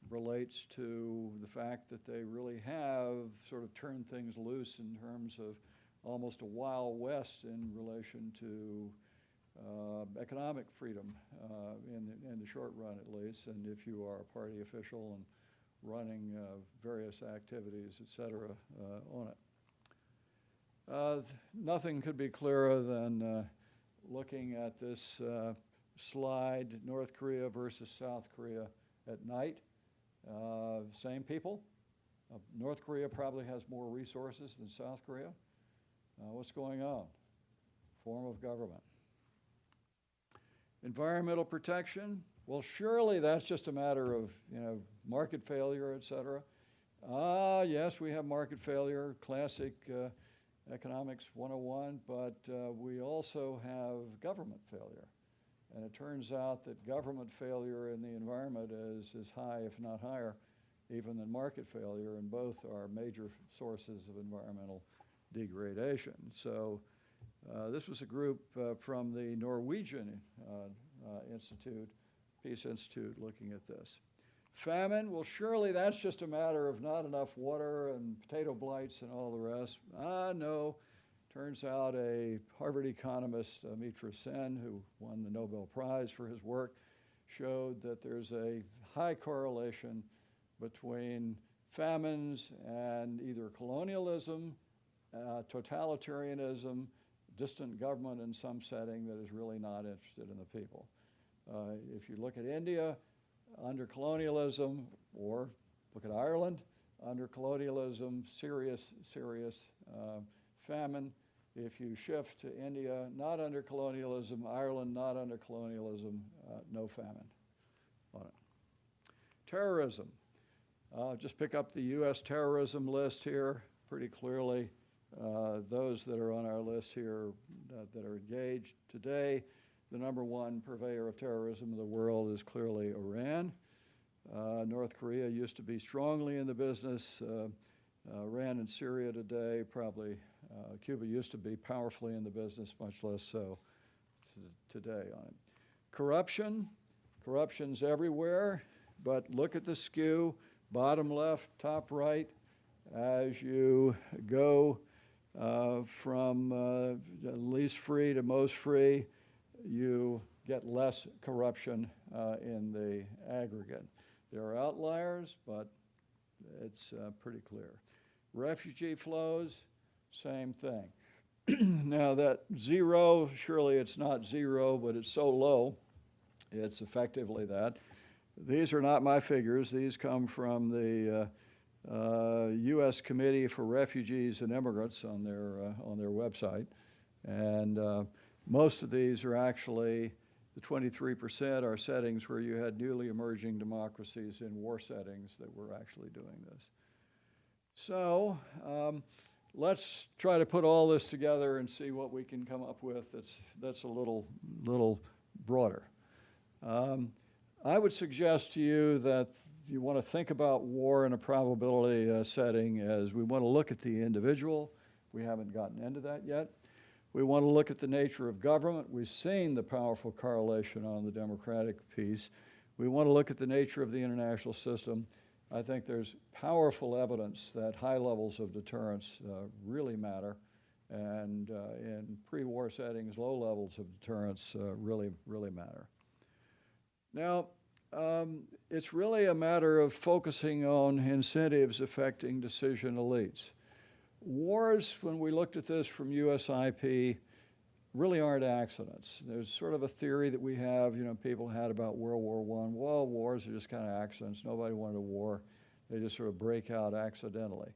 relates to the fact that they really have sort of turned things loose in terms of almost a Wild West in relation to economic freedom in the short run, at least, and if you are a party official and running various activities, et cetera, on it. Nothing could be clearer than looking at this slide, North Korea versus South Korea at night. Same people. North Korea probably has more resources than South Korea. What's going on? Form of government. Environmental protection, well, surely that's just a matter of, market failure, et cetera. Yes, we have market failure, classic economics 101, but we also have government failure. And it turns out that government failure in the environment is as high, if not higher, even than market failure, and both are major sources of environmental degradation. So this was a group from the Norwegian Institute, Peace Institute, looking at this. Famine, well, surely that's just a matter of not enough water and potato blights and all the rest. No. Turns out a Harvard economist, Mitra Sen, who won the Nobel Prize for his work, showed that there's a high correlation between famines and either colonialism, totalitarianism, distant government in some setting that is really not interested in the people. If you look at India, under colonialism, or look at Ireland, under colonialism, serious famine. If you shift to India, not under colonialism, Ireland, not under colonialism, no famine on it. Terrorism. Just pick up the U.S. terrorism list here pretty clearly. Those that are on our list here that are engaged today, the #1 purveyor of terrorism in the world is clearly Iran. North Korea used to be strongly in the business. Iran and Syria today, probably Cuba used to be powerfully in the business, much less so today on it. Corruption's everywhere, but look at the skew, bottom left, top right, as you go from least free to most free, you get less corruption in the aggregate. There are outliers, but it's pretty clear. Refugee flows, same thing. Now that zero, surely it's not zero, but it's so low, it's effectively that. These are not my figures. These come from the U.S. Committee for Refugees and Immigrants on their website. And most of these are actually, the 23% are settings where you had newly emerging democracies in war settings that were actually doing this. So let's try to put all this together and see what we can come up with that's a little broader. I would suggest to you that you want to think about war in a probability setting as we want to look at the individual. We haven't gotten into that yet. We want to look at the nature of government. We've seen the powerful correlation on the democratic piece. We want to look at the nature of the international system. I think there's powerful evidence that high levels of deterrence really matter. And in pre-war settings, low levels of deterrence really matter. Now, it's really a matter of focusing on incentives affecting decision elites. Wars, when we looked at this from USIP, really aren't accidents. There's sort of a theory that we have, people had about World War I. Well, wars are just kind of accidents. Nobody wanted a war. They just sort of break out accidentally.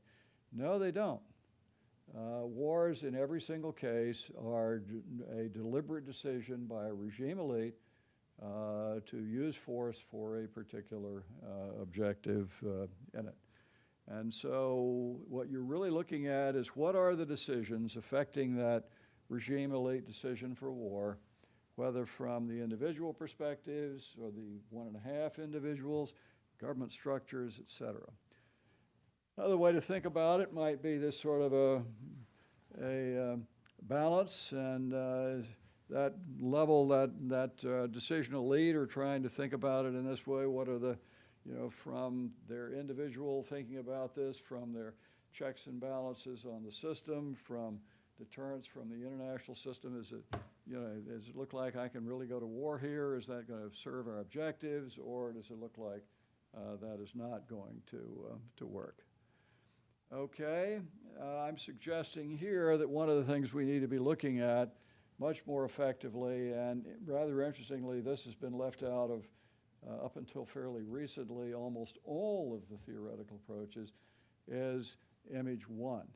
No, they don't. Wars in every single case are a deliberate decision by a regime elite to use force for a particular objective in it. And so what you're really looking at is what are the decisions affecting that regime elite decision for war, whether from the individual perspectives or the 1.5 individuals, government structures, et cetera. Another way to think about it might be this sort of a balance, and that level, that decisional lead are trying to think about it in this way. What are the, from their individual thinking about this, from their checks and balances on the system, from deterrence from the international system? Is it, does it look like I can really go to war here? Is that going to serve our objectives, or does it look like that is not going to work? Okay, I'm suggesting here that one of the things we need to be looking at much more effectively, and rather interestingly, this has been left out of, up until fairly recently, almost all of the theoretical approaches, is image one.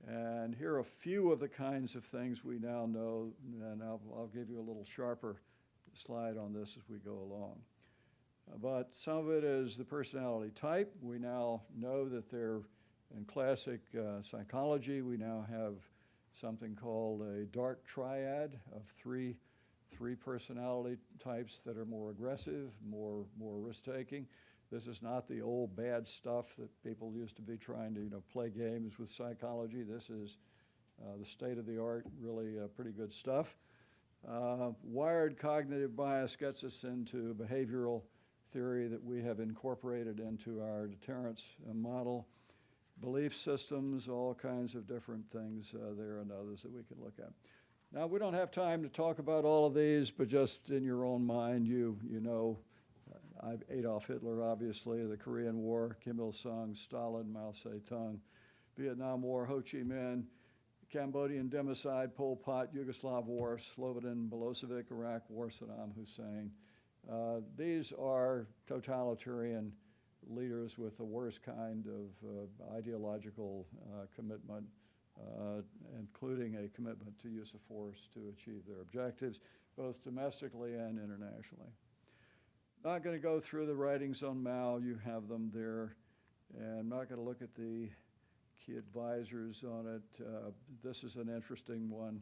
And here are a few of the kinds of things we now know, and I'll give you a little sharper slide on this as we go along. But some of it is the personality type. We now know that they're, in classic psychology, we now have something called a dark triad of three personality types that are more aggressive, more risk-taking. This is not the old bad stuff that people used to be trying to play games with psychology. This is the state-of-the-art, really pretty good stuff. Wired cognitive bias gets us into behavioral theory that we have incorporated into our deterrence model. Belief systems, all kinds of different things there, and others that we can look at. Now, we don't have time to talk about all of these, but just in your own mind, you know Adolf Hitler, obviously, the Korean War, Kim Il-sung, Stalin, Mao Zedong, Vietnam War, Ho Chi Minh, Cambodian democide, Pol Pot, Yugoslav War, Slobodan Milosevic, Iraq War, Saddam Hussein. These are totalitarian leaders with the worst kind of ideological commitment, including a commitment to use of force to achieve their objectives, both domestically and internationally. Not going to go through the writings on Mao. You have them there. And I'm not going to look at the key advisors on it. This is an interesting one.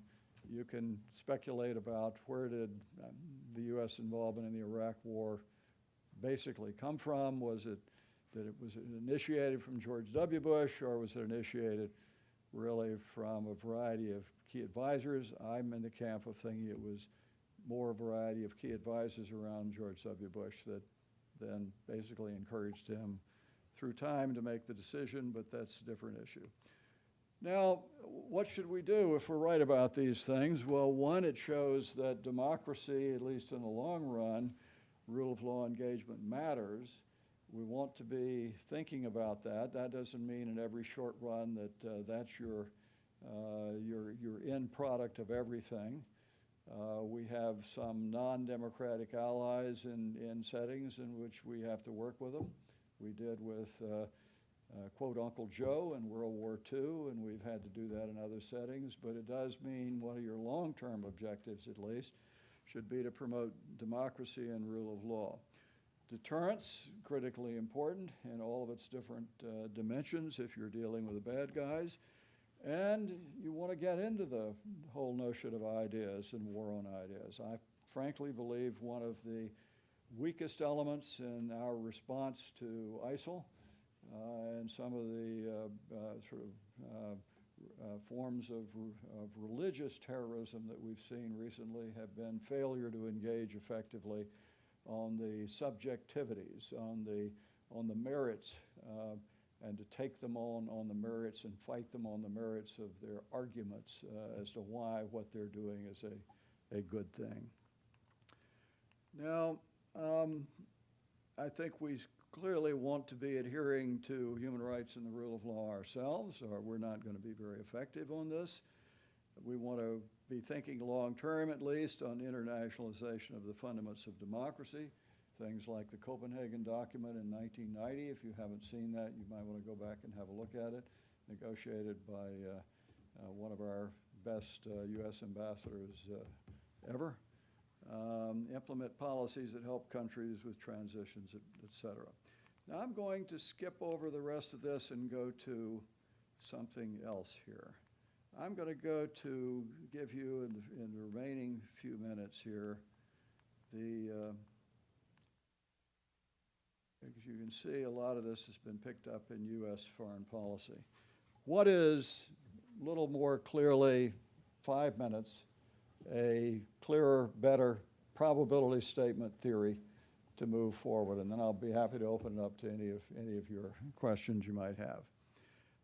You can speculate about where did the U.S. involvement in the Iraq War basically come from. Was it that it was initiated from George W. Bush, or was it initiated really from a variety of key advisors? I'm in the camp of thinking it was more a variety of key advisors around George W. Bush that then basically encouraged him through time to make the decision, but that's a different issue. Now, what should we do if we're right about these things? Well, one, it shows that democracy, at least in the long run, rule of law engagement matters. We want to be thinking about that. That doesn't mean in every short run that that's your end product of everything. We have some non-democratic allies in settings in which we have to work with them. We did with, quote, Uncle Joe in World War II, and we've had to do that in other settings, but it does mean one of your long-term objectives, at least, should be to promote democracy and rule of law. Deterrence, critically important in all of its different dimensions if you're dealing with the bad guys. And you want to get into the whole notion of ideas and war on ideas. I frankly believe one of the weakest elements in our response to ISIL and some of the forms of religious terrorism that we've seen recently have been failure to engage effectively on the subjectivities, on the merits, and to take them on the merits and fight them on the merits of their arguments as to why what they're doing is a good thing. Now, I think we clearly want to be adhering to human rights and the rule of law ourselves, or we're not going to be very effective on this. We want to be thinking long-term, at least, on internationalization of the fundaments of democracy, things like the Copenhagen document in 1990. If you haven't seen that, you might want to go back and have a look at it, negotiated by one of our best U.S. ambassadors ever. Implement policies that help countries with transitions, et cetera. Now I'm going to skip over the rest of this and go to something else here. I'm going to go to give you in the remaining few minutes here because you can see a lot of this has been picked up in U.S. foreign policy. What is, a little more clearly, 5 minutes, a clearer, better probability statement theory to move forward, and then I'll be happy to open it up to any of your questions you might have.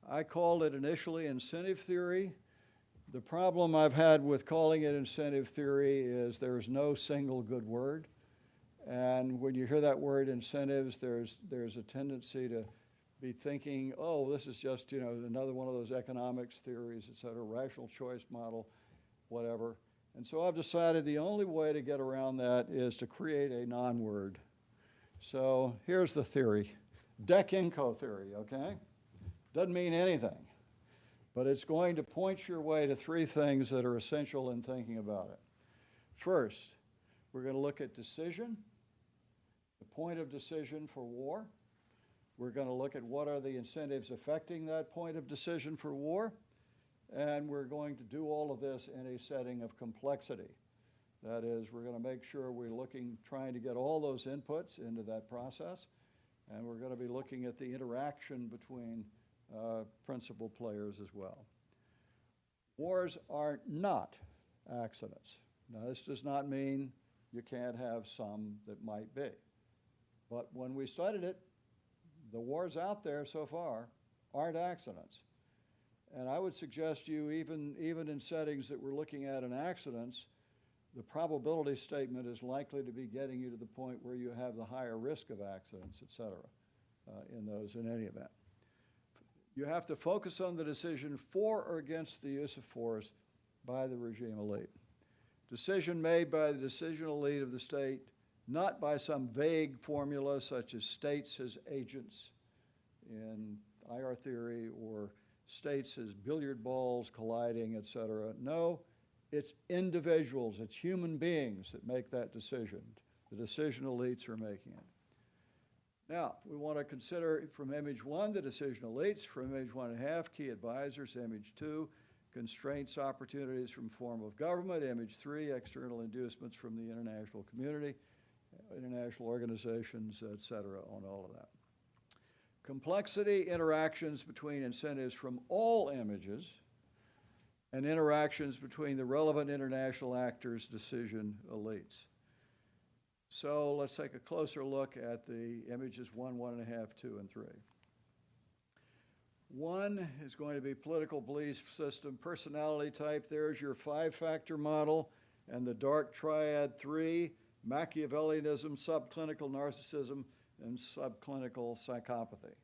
I called it initially incentive theory. The problem I've had with calling it incentive theory is there's no single good word, and when you hear that word incentives, there's a tendency to be thinking, oh, this is just another one of those economics theories, et cetera, rational choice model, whatever. And so I've decided the only way to get around that is to create a non-word. So here's the theory. Decinco theory, okay? Doesn't mean anything, but it's going to point your way to 3 things that are essential in thinking about it. First, we're going to look at decision, the point of decision for war. We're going to look at what are the incentives affecting that point of decision for war. And we're going to do all of this in a setting of complexity. That is, we're going to make sure we're trying to get all those inputs into that process, and we're going to be looking at the interaction between principal players as well. Wars are not accidents. Now, this does not mean you can't have some that might be. But when we studied it, the wars out there so far aren't accidents. And I would suggest you, even in settings that we're looking at in accidents, the probability statement is likely to be getting you to the point where you have the higher risk of accidents, et cetera, in any event. You have to focus on the decision for or against the use of force by the regime elite. Decision made by the decisional elite of the state, not by some vague formula such as states as agents in IR theory or states as billiard balls colliding, et cetera. No, it's individuals, it's human beings that make that decision. The decision elites are making it. Now, we want to consider from image 1, the decision elites, from image 1.5, key advisors, image 2, constraints, opportunities from form of government, image 3, external inducements from the international community, international organizations, et cetera, on all of that. Complexity, interactions between incentives from all images, and interactions between the relevant international actors, decision elites. So let's take a closer look at the images 1, 1.5, 2, and 3. 1 is going to be political belief system, personality type. There's your 5-factor model, and the dark triad 3, Machiavellianism, subclinical narcissism, and subclinical psychopathy.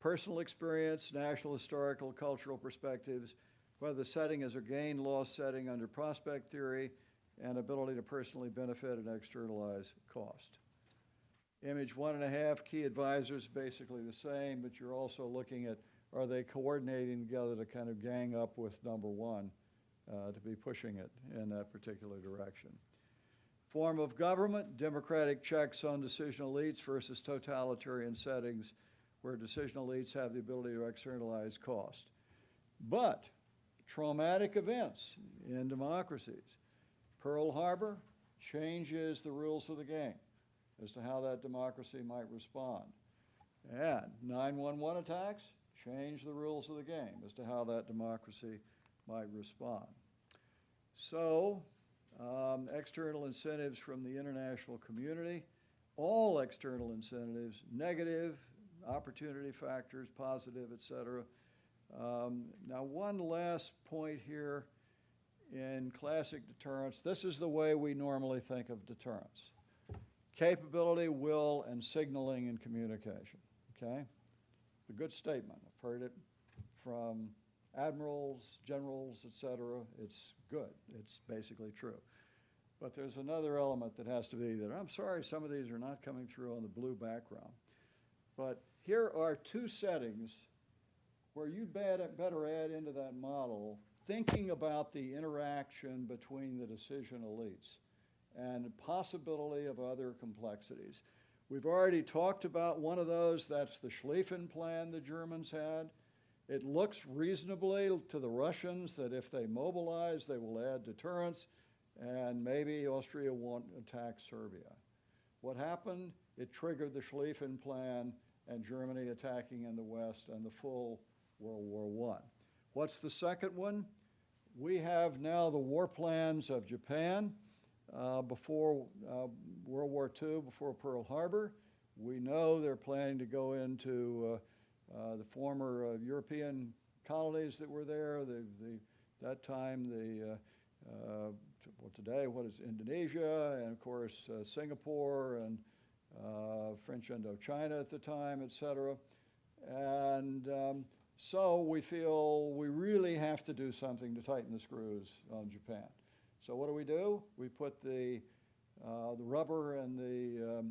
Personal experience, national, historical, cultural perspectives, whether the setting is a gain-loss setting under prospect theory, and ability to personally benefit and externalize cost. Image 1.5, key advisors, basically the same, but you're also looking at, are they coordinating together to kind of gang up with number 1 to be pushing it in that particular direction. Form of government, democratic checks on decision elites versus totalitarian settings where decision elites have the ability to externalize cost. But traumatic events in democracies, Pearl Harbor, changes the rules of the game as to how that democracy might respond. And 9/11 attacks change the rules of the game as to how that democracy might respond. So, external incentives from the international community, all external incentives, negative, opportunity factors, positive, et cetera. Now, one last point here in classic deterrence. This is the way we normally think of deterrence. Capability, will, and signaling and communication, okay? A good statement. I've heard it from admirals, generals, et cetera. It's good. It's basically true. But there's another element that has to be there. I'm sorry some of these are not coming through on the blue background. But here are two settings where you'd better add into that model thinking about the interaction between the decision elites and the possibility of other complexities. We've already talked about one of those. That's the Schlieffen plan the Germans had. It looks reasonably to the Russians that if they mobilize, they will add deterrence, and maybe Austria won't attack Serbia. What happened? It triggered the Schlieffen plan and Germany attacking in the West and the full World War I. What's the second one? We have now the war plans of Japan before World War II, before Pearl Harbor. We know they're planning to go into the former European colonies that were there. That time, today, what is Indonesia, and of course Singapore and French Indochina at the time, et cetera. And so we feel we really have to do something to tighten the screws on Japan. So what do? We put the rubber and the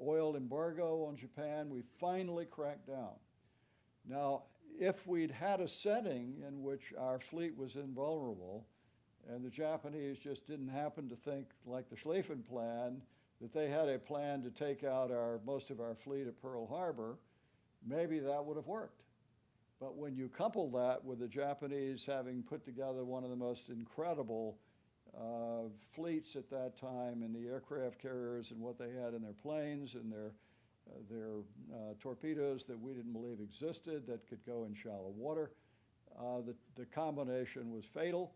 oil embargo on Japan. We finally cracked down. Now, if we'd had a setting in which our fleet was invulnerable and the Japanese just didn't happen to think, like the Schlieffen plan, that they had a plan to take out most of our fleet at Pearl Harbor, maybe that would have worked. But when you couple that with the Japanese having put together one of the most incredible fleets at that time, and the aircraft carriers and what they had in their planes and their torpedoes that we didn't believe existed that could go in shallow water, the combination was fatal,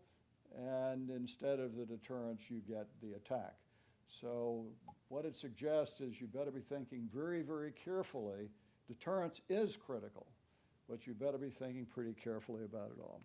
and instead of the deterrence, you get the attack. So what it suggests is you better be thinking very, very carefully. Deterrence is critical, but you better be thinking pretty carefully about it all.